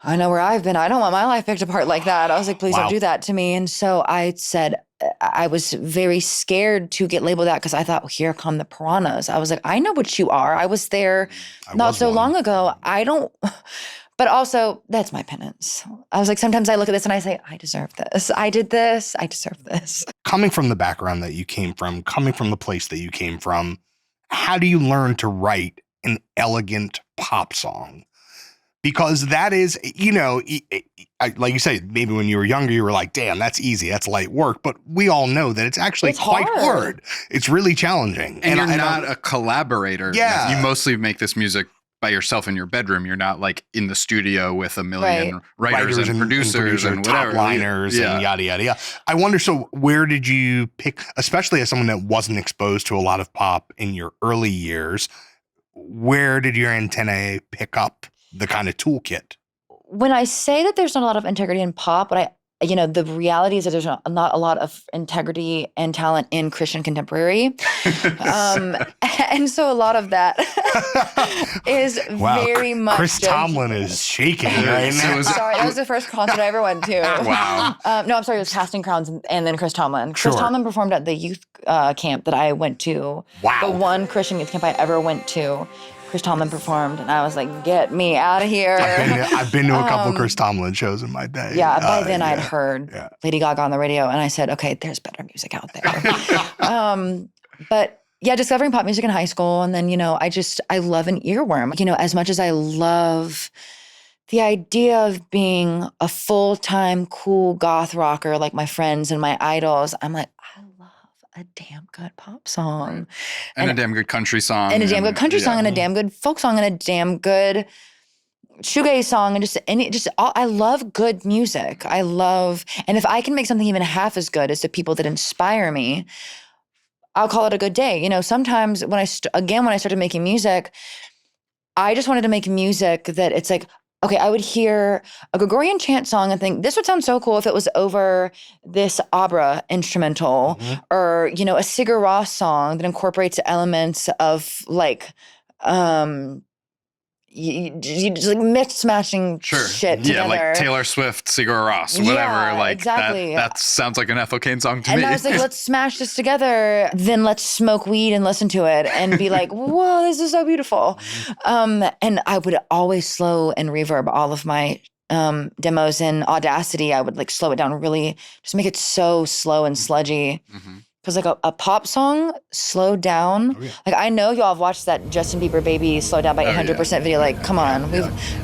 I know where I've been. I don't want my life picked apart like that. I was like, please don't do that to me. And so I said, I was very scared to get labeled that because I thought, well, here come the piranhas. I was like, I know what you are. I was there not so long ago. I don't, but also that's my penance. I was like, sometimes I look at this and I say, I deserve this. I did this. I deserve this. Coming from the background that you came from, coming from the place that you came from, how do you learn to write an elegant pop song? Because that is, like you say, maybe when you were younger, you were like, damn, that's easy. That's light work. But we all know that it's actually quite hard. It's really challenging. And you're not a collaborator. Yeah. You mostly make this music by yourself in your bedroom. You're not like in the studio with a million writers and producers and whatever. Top liners and yada, yada, yada. I wonder, so where did you pick, especially as someone that wasn't exposed to a lot of pop in your early years, where did your antennae pick up the kind of toolkit? When I say that there's not a lot of integrity in pop, but the reality is that there's not a lot of integrity and talent in Christian contemporary. And so a lot wow. of that is very much Chris Tomlin is shaking right now. Sorry, that was the first concert I ever went to. Wow. No, I'm sorry, it was Casting Crowns and then Chris Tomlin. Chris Tomlin performed at the youth camp that I went to. Wow. The one Christian youth camp I ever went to. Chris Tomlin performed, and I was like, get me out of here. I've been to a couple Chris Tomlin shows in my day. Yeah, by then I'd heard Lady Gaga on the radio, and I said, okay, there's better music out there. But yeah, discovering pop music in high school, and then, I love an earworm. As much as I love the idea of being a full-time cool goth rocker like my friends and my idols, I'm like, I love a damn good pop song. And a damn good country song. And a damn good country song and a damn good folk song and a damn good shoegaze song and I love good music. And if I can make something even half as good as the people that inspire me, I'll call it a good day. Sometimes when I started making music, I just wanted to make music that it's like, okay, I would hear a Gregorian chant song and think, this would sound so cool if it was over this opera instrumental, or, a Sigur Rós song that incorporates elements of like, just like mix-matching shit together. Yeah, like Taylor Swift, Sigur Rós, whatever. Yeah, like exactly. That sounds like an Ethel Cain song to me. And I was like, let's smash this together. Then let's smoke weed and listen to it and be like, whoa, this is so beautiful. And I would always slow and reverb all of my demos in Audacity. I would like slow it down really, just make it so slow and sludgy. Because like a pop song slowed down. Like I know y'all have watched that Justin Bieber Baby Slowed Down by 800% video. Like, come on.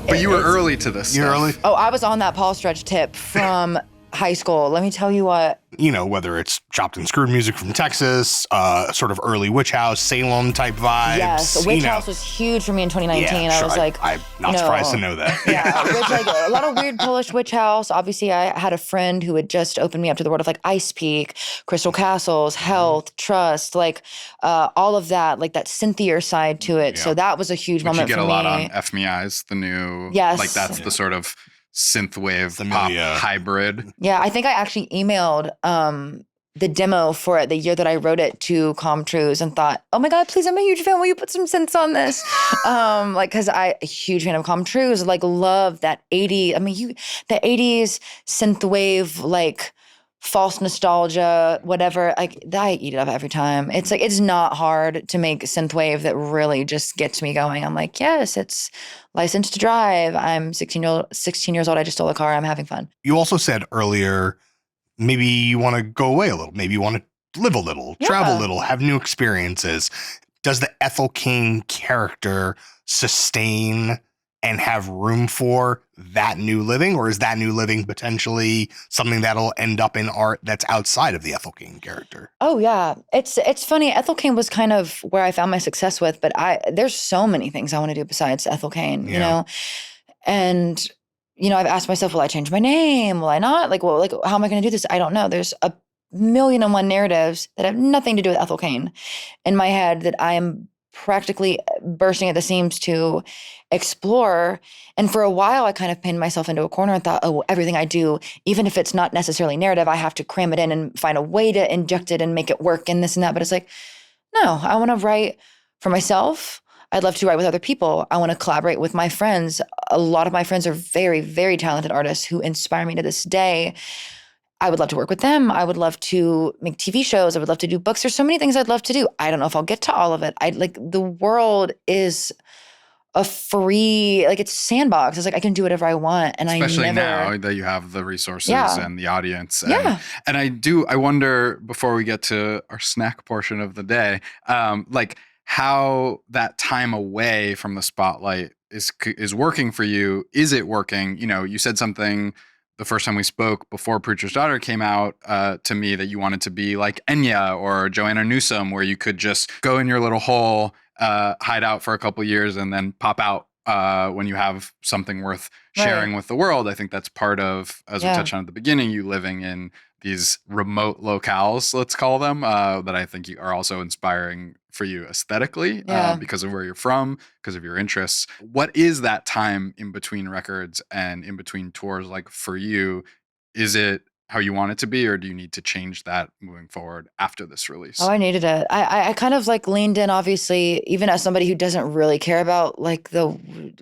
But you were early to this You're early? Oh, I was on that Paul Stretch tip from high school. Let me tell you what. Whether it's chopped and screwed music from Texas, sort of early Witch House, Salem type vibes. Yes, Witch House was huge for me in 2019. Yeah, sure. I was like, I'm not surprised to know that. Yeah, a lot of weird Polish Witch House. Obviously, I had a friend who had just opened me up to the world of like Ice Peak, Crystal Castles, Health, Trust, like all of that, like that synthier side to it. Yeah. So that was a huge moment for me. You get a lot on FMEI's, the new, like that's the sort of synthwave pop hybrid. Yeah, I think I actually emailed the demo for it the year that I wrote it to Comtrues and thought, oh my God, please, I'm a huge fan. Will you put some synths on this? Because I'm a huge fan of Comtrues, like love that 80s, the 80s synthwave, like false nostalgia, whatever, like I eat it up every time. It's like, it's not hard to make synthwave that really just gets me going. I'm like, yes, it's licensed to drive. I'm 16 years old. I just stole a car. I'm having fun. You also said earlier, maybe you want to go away a little. Maybe you want to live a little, travel a little, have new experiences. Does the Ethel Cain character sustain and have room for that new living? Or is that new living potentially something that'll end up in art that's outside of the Ethel Cain character? Oh, yeah. It's funny. Ethel Cain was kind of where I found my success with, but there's so many things I want to do besides Ethel Cain, you know? And, I've asked myself, will I change my name? Will I not? How am I going to do this? I don't know. There's a million and one narratives that have nothing to do with Ethel Cain in my head that I am practically bursting at the seams to explore. And for a while, I kind of pinned myself into a corner and thought, oh, everything I do, even if it's not necessarily narrative, I have to cram it in and find a way to inject it and make it work and this and that. But it's like, no, I want to write for myself. I'd love to write with other people. I want to collaborate with my friends. A lot of my friends are very, very talented artists who inspire me to this day. I would love to work with them. I would love to make TV shows. I would love to do books. There's so many things I'd love to do. I don't know if I'll get to all of it. The world is a free, it's sandbox. It's like I can do whatever I want. And especially now that you have the resources and the audience. And I wonder, before we get to our snack portion of the day, how that time away from the spotlight is working for you. Is it working? You know, you said something the first time we spoke before Preacher's Daughter came out to me that you wanted to be like Enya or Joanna Newsom, where you could just go in your little hole, hide out for a couple years and then pop out when you have something worth sharing with the world. I think that's part of, as we touched on at the beginning, you living in these remote locales, let's call them, that I think are also inspiring for you aesthetically because of where you're from, because of your interests. What is that time in between records and in between tours like for you? Is it how you want it to be, or do you need to change that moving forward after this release? Oh, I needed it. I kind of like leaned in, obviously, even as somebody who doesn't really care about like the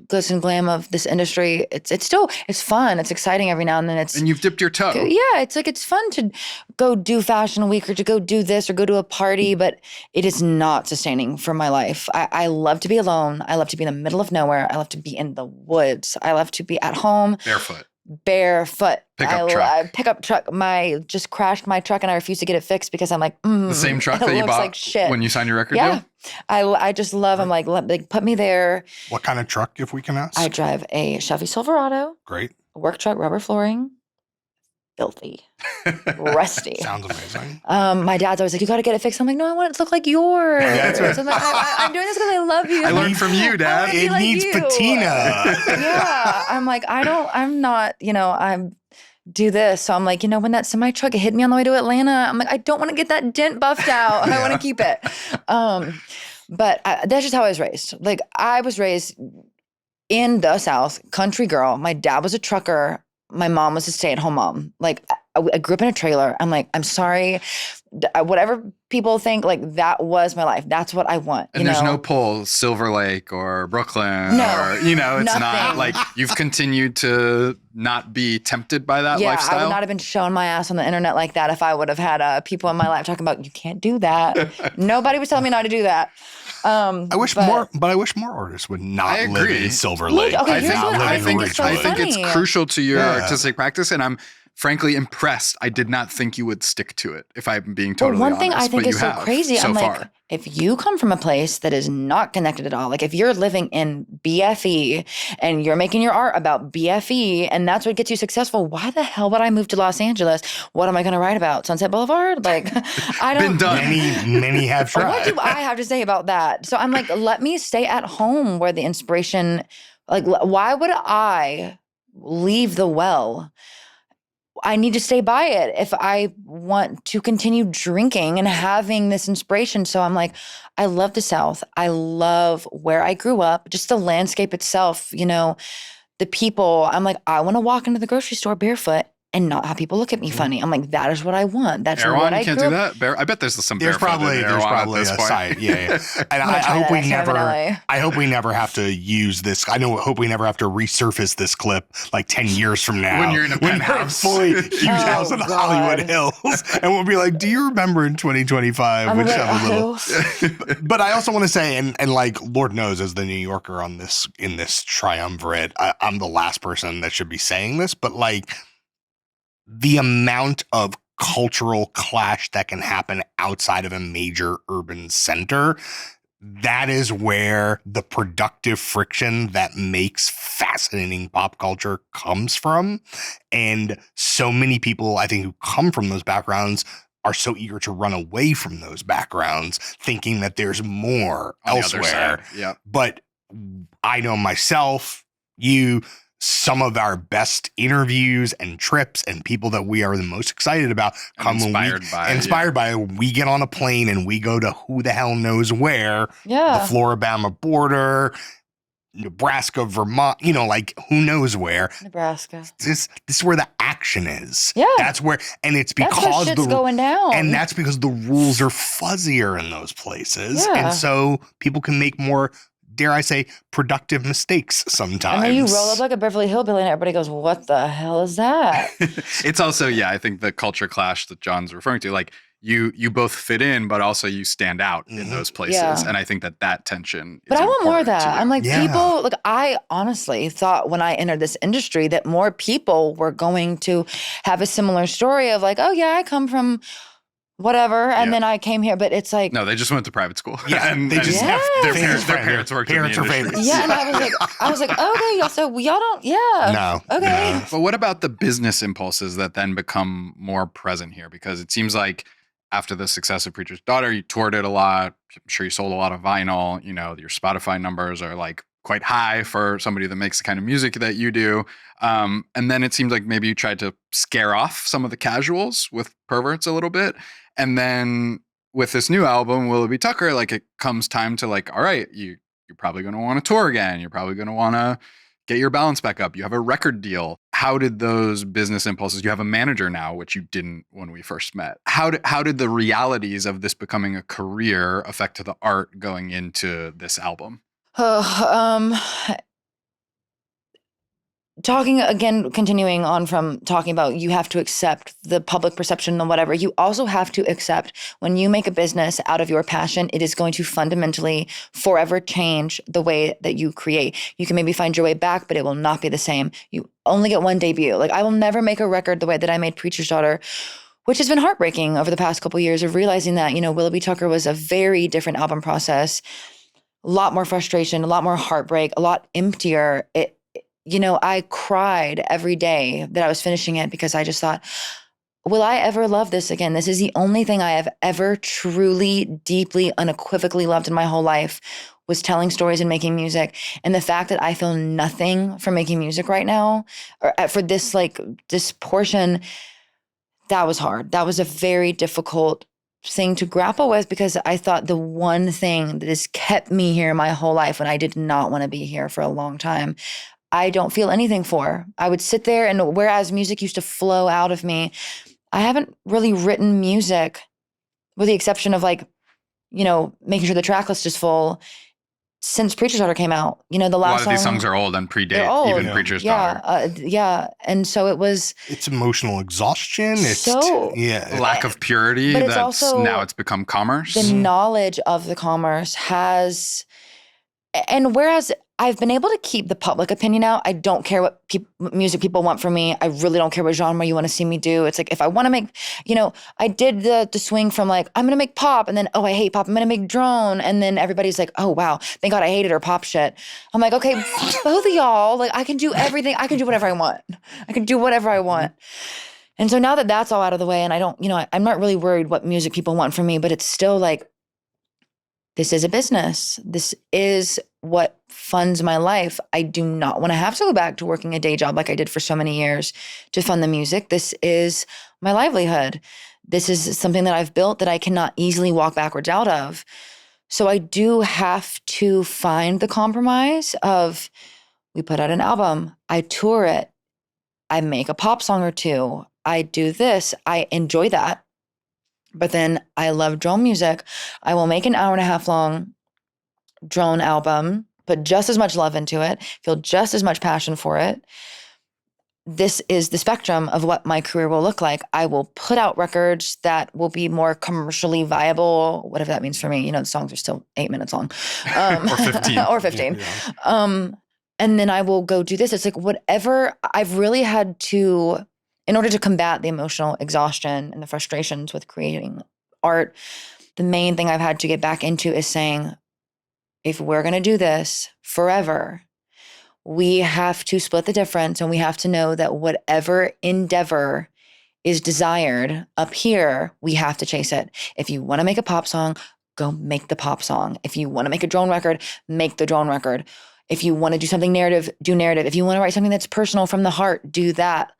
glitz and glam of this industry. It's fun. It's exciting every now and then. And you've dipped your toe. Yeah, it's fun to go do Fashion Week or to go do this or go to a party, but it is not sustaining for my life. I love to be alone. I love to be in the middle of nowhere. I love to be in the woods. I love to be at home. Barefoot. Pickup truck. Just crashed my truck and I refuse to get it fixed because I'm like, the same truck that you bought like shit. When you signed your record deal? I just love, I'm like, put me there. What kind of truck, if we can ask? I drive a Chevy Silverado. Great. Work truck, rubber flooring. Filthy. Rusty. Sounds amazing. My dad's always like, you got to get it fixed. I'm like, no, I want it to look like yours. That's right. So I'm like, I'm doing this because I love you. I learned from you, Dad. It needs patina. Yeah. I'm like, I'm not, I do this. So I'm like, when that semi truck hit me on the way to Atlanta, I'm like, I don't want to get that dent buffed out. I want to keep it. But that's just how I was raised. Like I was raised in the South, country girl. My dad was a trucker. My mom was a stay-at-home mom. Like, I grew up in a trailer. I'm like, I'm sorry. Whatever people think, like, that was my life. That's what I want. And there's no pull, Silver Lake or Brooklyn. No, or, it's nothing. not like you've continued to not be tempted by that lifestyle. I would not have been showing my ass on the internet like that if I would have had people in my life talking about, you can't do that. Nobody was telling me not to do that. I wish more artists would not live in Silver Lake. Okay, I think it's crucial to your artistic practice, and I'm frankly impressed. I did not think you would stick to it, if I'm being totally honest. One thing I think is so crazy, I'm like, if you come from a place that is not connected at all, like if you're living in BFE and you're making your art about BFE and that's what gets you successful, why the hell would I move to Los Angeles? What am I going to write about? Sunset Boulevard? Like, I don't. Been done. Many have tried. What do I have to say about that? So I'm like, let me stay at home where the inspiration, like, why would I leave the well? I need to stay by it if I want to continue drinking and having this inspiration. So I'm like, I love the South. I love where I grew up, just the landscape itself, the people. I'm like, I want to walk into the grocery store barefoot and not have people look at me funny. I'm like, that is what I want. That's what I can't grew do up. that. I bet there's some there's probably a site. Yeah. And I hope we never have to use this. Hope we never have to resurface this clip like 10 years from now. When you're in a penthouse. Fully huge house in the Hollywood Hills. And we'll be like, do you remember in 2025? Which have a little. But I also want to say, and like, Lord knows, as the New Yorker in this triumvirate, I'm the last person that should be saying this, but like, the amount of cultural clash that can happen outside of a major urban center, that is where the productive friction that makes fascinating pop culture comes from. And so many people, I think, who come from those backgrounds are so eager to run away from those backgrounds, thinking that there's more elsewhere. Yeah. But I know myself, some of our best interviews and trips and people that we are the most excited about come inspired by we get on a plane and we go to who the hell knows where, the Florida-Bama border, Nebraska, Vermont, like who knows where. Nebraska. This is where the action is. Yeah. That's where, and it's because that's where shit's going down. And that's because the rules are fuzzier in those places. Yeah. And so people can make more, dare I say, productive mistakes sometimes. And then you roll up like a Beverly Hillbilly and everybody goes, what the hell is that? It's also, I think the culture clash that John's referring to, like you both fit in, but also you stand out in those places. Yeah. And I think that tension But is I want more of important that. too. I'm like, people, like, I honestly thought when I entered this industry that more people were going to have a similar story of like, oh yeah, I come from whatever. And then I came here, but it's like, no, they just went to private school. Yeah, they just have their famous parents worked in the parents are industry. famous. yeah. And I was like, okay, y'all, so y'all don't, yeah. No. Okay. No. But what about the business impulses that then become more present here? Because it seems like after the success of Preacher's Daughter, you toured it a lot. I'm sure you sold a lot of vinyl. You know, your Spotify numbers are like quite high for somebody that makes the kind of music that you do. And then it seems like maybe you tried to scare off some of the casuals with Perverts a little bit. And then with this new album, Willoughby Tucker, like it comes time to like, all right, you're probably going to want to tour again. You're probably going to want to get your balance back up. You have a record deal. How did those business impulses, you have a manager now, which you didn't when we first met. How did the realities of this becoming a career affect the art going into this album? Talking again, continuing on from talking about you have to accept the public perception and whatever, you also have to accept when you make a business out of your passion, it is going to fundamentally forever change the way that you create. You can maybe find your way back, but it will not be the same. You only get one debut. Like I will never make a record the way that I made Preacher's Daughter, which has been heartbreaking over the past couple of years of realizing that, Willoughby Tucker was a very different album process, a lot more frustration, a lot more heartbreak, a lot emptier. I cried every day that I was finishing it because I just thought, will I ever love this again? This is the only thing I have ever truly, deeply, unequivocally loved in my whole life was telling stories and making music. And the fact that I feel nothing from making music right now, or for this portion, that was hard. That was a very difficult thing to grapple with because I thought the one thing that has kept me here my whole life when I did not want to be here for a long time, I don't feel anything for. I would sit there and whereas music used to flow out of me, I haven't really written music with the exception of making sure the track list is full since Preacher's Daughter came out. The last a lot of these song, songs are old and predate old. even Preacher's Daughter. Yeah. And so it was... It's emotional exhaustion. It's lack of purity. But it's also now it's become commerce. The knowledge of the commerce has... And whereas I've been able to keep the public opinion out, I don't care what music people want from me. I really don't care what genre you want to see me do. It's like if I want to make, I did the swing from like, I'm going to make pop and then, oh, I hate pop. I'm going to make drone. And then everybody's like, oh, wow, thank God I hated her pop shit. I'm like, okay, both of y'all, like I can do everything. I can do whatever I want. I can do whatever I want. And so now that that's all out of the way and I don't, I'm not really worried what music people want from me, but it's still like, this is a business. This is what funds my life. I do not want to have to go back to working a day job like I did for so many years to fund the music. This is my livelihood. This is something that I've built that I cannot easily walk backwards out of. So I do have to find the compromise of we put out an album, I tour it, I make a pop song or two, I do this, I enjoy that. But then I love drone music. I will make an 1.5 hour long drone album, put just as much love into it, feel just as much passion for it. This is the spectrum of what my career will look like. I will put out records that will be more commercially viable, whatever that means for me. The songs are still 8 minutes long. Or 15. Or 15. Yeah. And then I will go do this. It's like whatever I've really had to... In order to combat the emotional exhaustion and the frustrations with creating art, the main thing I've had to get back into is saying, if we're going to do this forever, we have to split the difference and we have to know that whatever endeavor is desired up here, we have to chase it. If you want to make a pop song, go make the pop song. If you want to make a drone record, make the drone record. If you want to do something narrative, do narrative. If you want to write something that's personal from the heart, do that.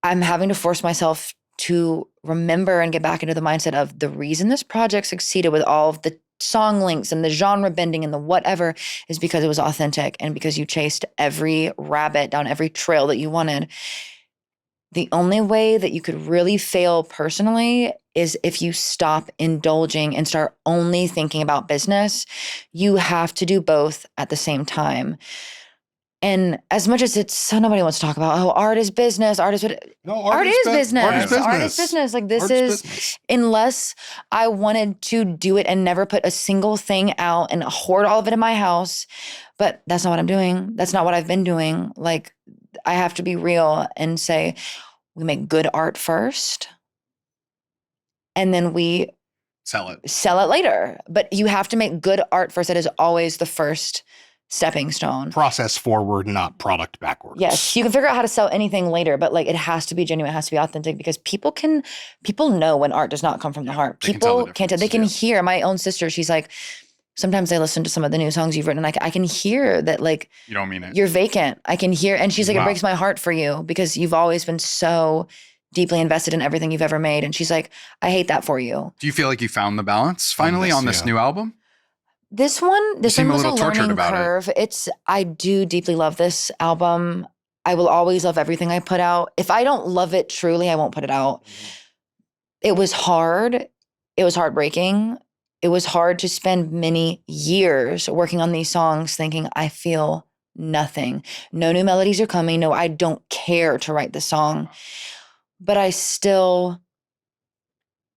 I'm having to force myself to remember and get back into the mindset of the reason this project succeeded with all of the song links and the genre bending and the whatever is because it was authentic and because you chased every rabbit down every trail that you wanted. The only way that you could really fail personally is if you stop indulging and start only thinking about business. You have to do both at the same time. And as much as nobody wants to talk about, art is business, art is business. Art is business. Like this is, business. Unless I wanted to do it and never put a single thing out and hoard all of it in my house. But that's not what I'm doing. That's not what I've been doing. Like I have to be real and say, we make good art first. and then we Sell it later. But you have to make good art first. That is always the first stepping stone. Process forward, not product backwards. Yes, you can figure out how to sell anything later, but like it has to be genuine, it has to be authentic, because people know when art does not come from the heart. People can't tell. They can hear. My own sister, she's like, sometimes I listen to some of the new songs you've written, and I can hear that like you don't mean it. You're vacant. I can hear, and she's like, It breaks my heart for you because you've always been so deeply invested in everything you've ever made. And she's like, I hate that for you. Do you feel like you found the balance finally on this new album? This one was a learning about curve. I do deeply love this album. I will always love everything I put out. If I don't love it truly, I won't put it out. It was hard. It was heartbreaking. It was hard to spend many years working on these songs thinking, I feel nothing. No new melodies are coming. No, I don't care to write the song. But I still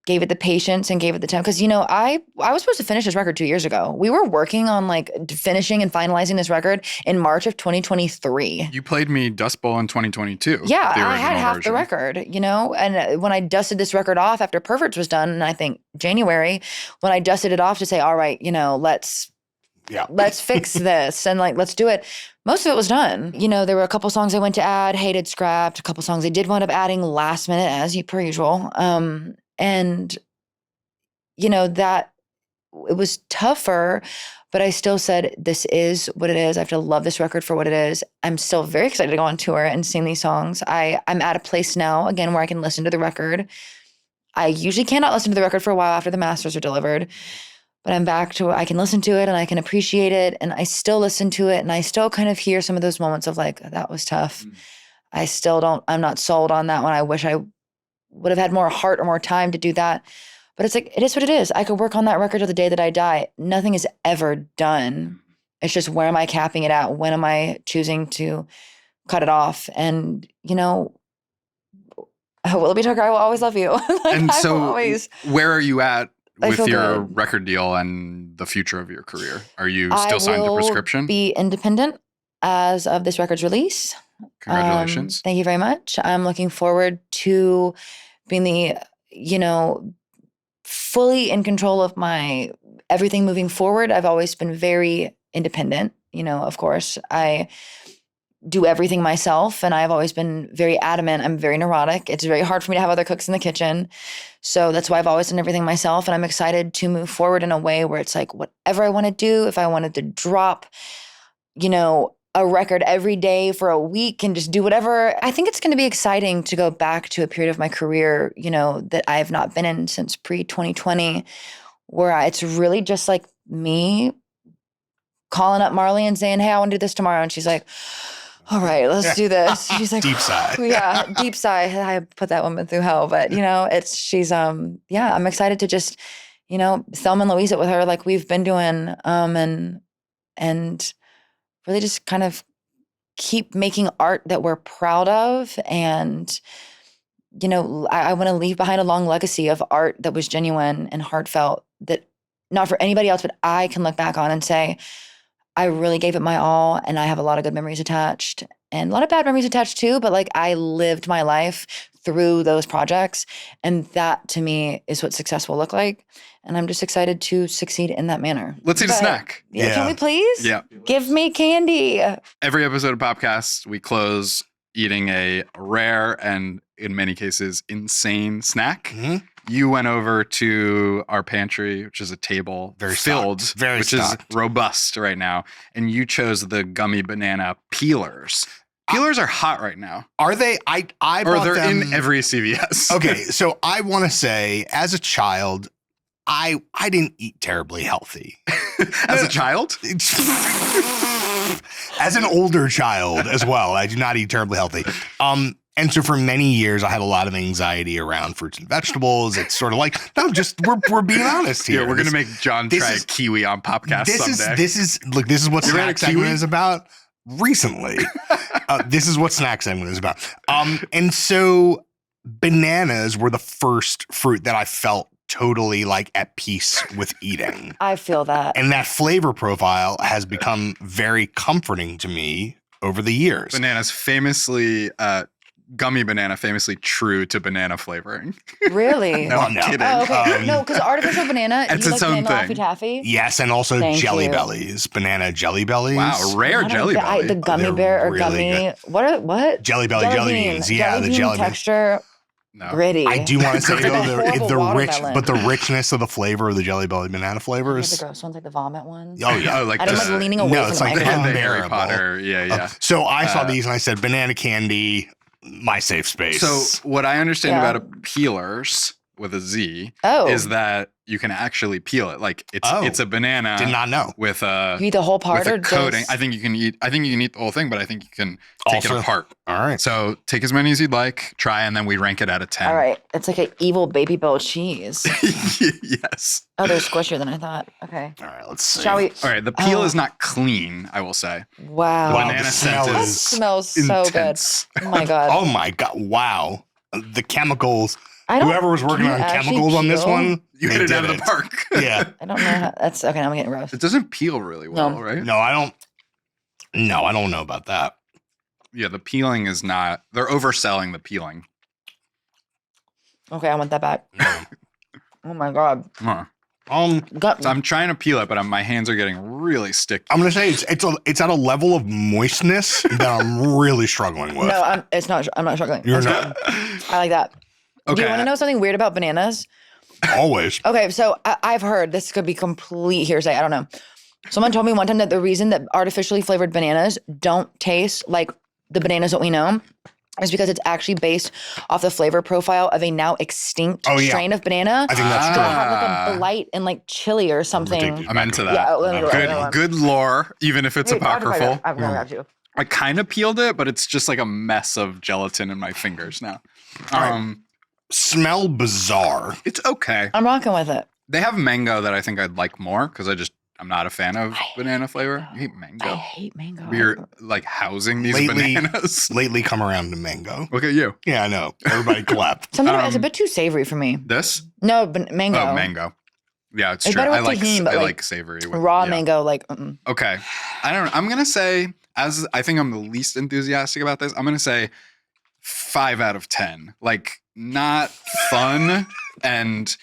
gave it the patience and gave it the time. Because, I was supposed to finish this record 2 years ago. We were working on like finishing and finalizing this record in March of 2023. You played me Dust Bowl in 2022. Yeah, I had half the record, and when I dusted this record off after Perverts was done, and I think January, when I dusted it off to say, all right, let's fix this and like, let's do it. Most of it was done. There were a couple songs I went to add, hated, scrapped, a couple songs I did wind up adding last minute as per usual. And, that it was tougher, but I still said, this is what it is. I have to love this record for what it is. I'm still very excited to go on tour and sing these songs. I'm at a place now, again, where I can listen to the record. I usually cannot listen to the record for a while after the masters are delivered, but I'm back to where I can listen to it and I can appreciate it. And I still listen to it and I still kind of hear some of those moments of like, that was tough. I'm not sold on that one. I wish I would have had more heart or more time to do that. But it's like, it is what it is. I could work on that record till the day that I die. Nothing is ever done. It's just, where am I capping it at? When am I choosing to cut it off? And, Willoughby Tucker, I will always love you. And so where are you at with your record deal and the future of your career? Are you still signed to Prescription? I will be independent as of this record's release. Congratulations. Thank you very much. I'm looking forward to being the, fully in control of my everything moving forward. I've always been very independent. Of course, I do everything myself, and I've always been very adamant. I'm very neurotic. It's very hard for me to have other cooks in the kitchen. So that's why I've always done everything myself. And I'm excited to move forward in a way where it's like, whatever I want to do, if I wanted to drop, a record every day for a week and just do whatever. I think it's going to be exciting to go back to a period of my career, that I have not been in since pre-2020, where it's really just like me calling up Marley and saying, hey, I want to do this tomorrow. And she's like, all right, let's do this. She's like, deep sigh. Yeah, deep sigh. I put that woman through hell. But, I'm excited to just, Thelma and Louise it with her like we've been doing, and really just kind of keep making art that we're proud of. And, I want to leave behind a long legacy of art that was genuine and heartfelt, that not for anybody else, but I can look back on and say, I really gave it my all, and I have a lot of good memories attached and a lot of bad memories attached too, but like I lived my life through those projects, and that to me is what success will look like. And I'm just excited to succeed in that manner. Let's eat a snack. Yeah. Can we please? Yeah. Give me candy. Every episode of Popcast, we close eating a rare and in many cases insane snack. Mm-hmm. You went over to our pantry, which is a table filled, which is robust right now, and you chose the gummy banana peelers. Peelers are hot right now. Are they? I or they're them in every CVS. Okay, so I want to say, as a child, I didn't eat terribly healthy. As a child? As an older child as well, I do not eat terribly healthy. And so for many years, I had a lot of anxiety around fruits and vegetables. It's sort of like, no, just we're being honest here. Yeah, we're gonna make John try a kiwi on Popcast someday. This is what Snack Segment is about. Recently, this is what Snack Segment is about. And so bananas were the first fruit that I felt totally like at peace with eating. I feel that. And that flavor profile has become very comforting to me over the years. Bananas famously gummy banana, famously true to banana flavoring. Really? No, I'm kidding. Oh, okay. No, because artificial banana, It's you its like own banana thing. Laffy Taffy? Yes, and also Thank Jelly you. Bellies, banana Jelly Bellies. Wow, rare Jelly Belly. The gummy They're bear or really gummy. What? Jelly Belly jelly beans. Yeah, Jelly the bean jelly beans. texture. No. Gritty. I do want to say It's like a though, horrible watermelon. the richness of the flavor of the Jelly Belly banana The flavors. gross ones, like the vomit ones. Oh yeah, Oh, like I don't like the- leaning away no, from it's the like the microphone. Harry unbearable. Potter. Yeah. So I saw these and I said, banana candy, my safe space. So what I understand Yeah. about peelers with a Z Oh. is that you can actually peel it. Like it's a banana did not know. with a You eat the whole part with or a coating. just... I think you can eat the whole thing, but I think you can take it Also- apart. All right. So take as many as you'd like, try, and then we rank it out of 10. All right. It's like an evil baby bell cheese. Yes. Oh, they're squishier than I thought. Okay. All right. Let's see. Shall we? All right. The peel Oh. is not clean, I will say. Wow. Wow, Banana the scent smell That is smells so intense. good. Oh my God. Oh my god! Wow, the chemicals. I don't, Whoever was working can on you actually chemicals on this peel? one, You they hit it did out of the park. Yeah. I don't know how. That's okay. Now I'm getting roast. It doesn't peel really well, No. right? No, I don't. No, I don't know about that. Yeah, the peeling is not. They're overselling the peeling. Okay, I want that back. Oh my God. Huh. Gut. So I'm trying to peel it, but my hands are getting really sticky. I'm gonna say it's at a level of moistness that I'm really struggling with. No, it's not. I'm not struggling. You're That's not good. I like that. Do you Okay. want to know something weird about bananas? always. Okay, so I've heard, this could be complete hearsay. I don't know. Someone told me one time that the reason that artificially flavored bananas don't taste like the bananas that we know is because it's actually based off the flavor profile of a now extinct Oh, yeah. strain of banana. I think that's That true. have like a blight and like chili or something. Ridiculous. I'm into that. Yeah, let me go, let me go. Good lore, even if it's Wait, apocryphal. I've never got you. I kind of peeled it, but it's just like a mess of gelatin in my fingers now. right. Smell bizarre. It's okay. I'm rocking with it. They have mango that I think I'd like more because I'm not a fan of banana flavor. You hate I mango. hate mango. We're like housing these Lately- bananas. Lately, come around to mango. Look at you. Yeah, I know. Everybody clap. Something about it's a Um, bit too savory for me. This? No, but mango. Oh, mango. Yeah, it's It's true. better I with like tahini, but, I like, like savory. With, Raw yeah. mango, like, Okay. I don't know. I'm going to say, as I think I'm the least enthusiastic about this, I'm going to say 5 out of 10. Like, not fun and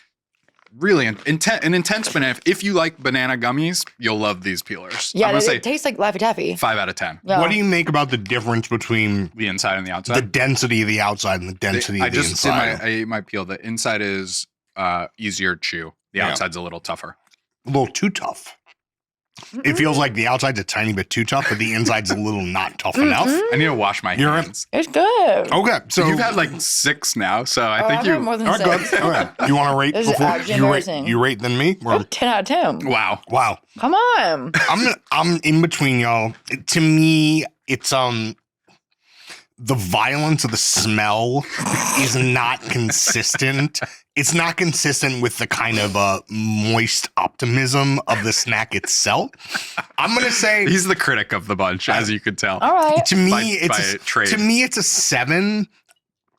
really an intense banana. If you like banana gummies, you'll love these peelers. yeah, I'm going to say it tastes like Laffy Taffy. 5 out of 10. Yeah. What do you make about the difference between The inside and the the outside. density of the outside and the density I of the just did inside? I ate my peel. The inside is easier to chew. The Yeah. outside's a little tougher. A little too tough. It feels like the outside's a tiny bit too tough, but the inside's a little not tough enough. I need to wash my You're- hands. It's good. Okay, so You've had like 6 now, so I Oh, think I've you. had more than all right, 6. good. All right. You want to rate This is before actually you rate? embarrassing. You rate than me? Oh, 10 out of 10. Wow. Wow. Come on. I'm in between y'all. To me, it's the violence of the smell is not consistent. It's not consistent with the kind of moist optimism of the snack itself. I'm gonna say He's the critic of the bunch, as you could tell. All right. to me by trade. it's a 7.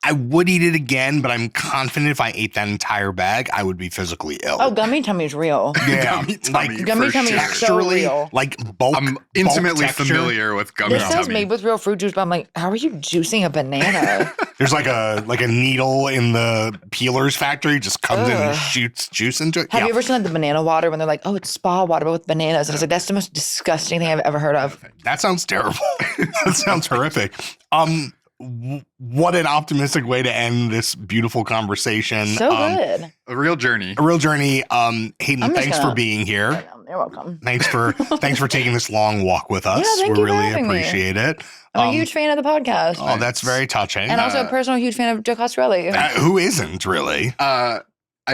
I would eat it again, but I'm confident if I ate that entire bag, I would be physically ill. Oh, gummy tummy's real. yeah, Gummy tummy, like Gummy for tummy sure. is so texturally, real. like bulk. I'm bulk intimately texture. familiar with gummy This says tummy. made with real fruit juice, but I'm like, how are you juicing a banana? There's like a needle in the peelers factory, just comes in and Ugh. shoots juice into it. Have Yeah. you ever seen like the banana water when they're like, oh, it's spa water but with bananas? And it's like, that's the most disgusting thing I've ever heard of. That sounds terrible. That sounds horrific. What an optimistic way to end this beautiful conversation. So good. A real journey. A real journey. Hayden, I'm just thanks for gonna- being here. You're welcome. Thanks for taking this long walk with us. Yeah, thank we you for really having me. appreciate it. I'm a huge fan of the podcast. Oh, that's very touching. And also a personal huge fan of Joe Coscarelli. Who isn't really? I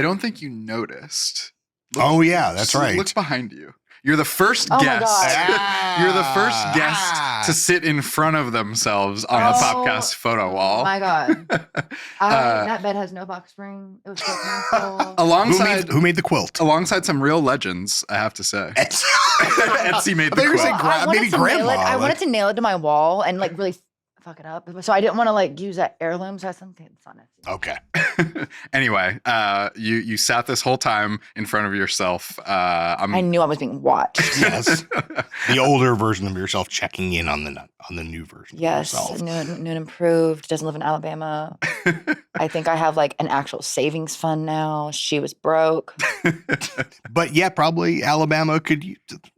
don't think you noticed. Oh yeah, that's Just right. Look behind you. You're the first Oh my guest. God. You're the first guest to sit in front of themselves on the Oh Popcast photo wall. My God. That bed has no box spring. It was so painful. alongside Who made the quilt? alongside some real legends, I have to say. Etsy. Etsy made I the thought you were quilt. saying maybe grandma. I wanted to nail it to my wall and like really fuck it up. So I didn't want to like use that heirloom. So I said, it's not necessary. Okay. Anyway, you sat this whole time in front of yourself. I knew I was being watched. Yes. The older version of yourself checking in on the new version Yes. of yourself. New and improved. Doesn't live in Alabama. I think I have like an actual savings fund now. She was broke. But yeah, probably Alabama could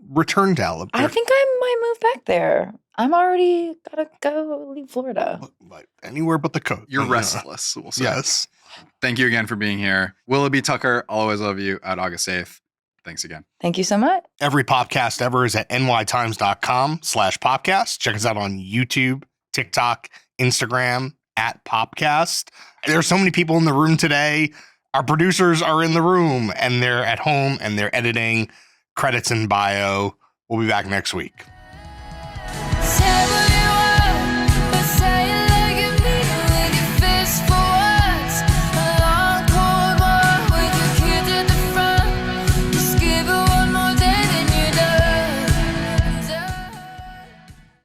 return to Alabama. I think I might move back there. I'm already gotta go leave Florida. But anywhere but the coast. You're restless, we'll say. Yes. Thank you again for being here. Willoughby Tucker, I'll always love you, out August 8th. Thanks again. Thank you so much. Every Popcast ever is at nytimes.com/Popcast. Check us out on YouTube, TikTok, Instagram at Popcast. There are so many people in the room today. Our producers are in the room and they're at home and they're editing. Credits in bio. We'll be back next week.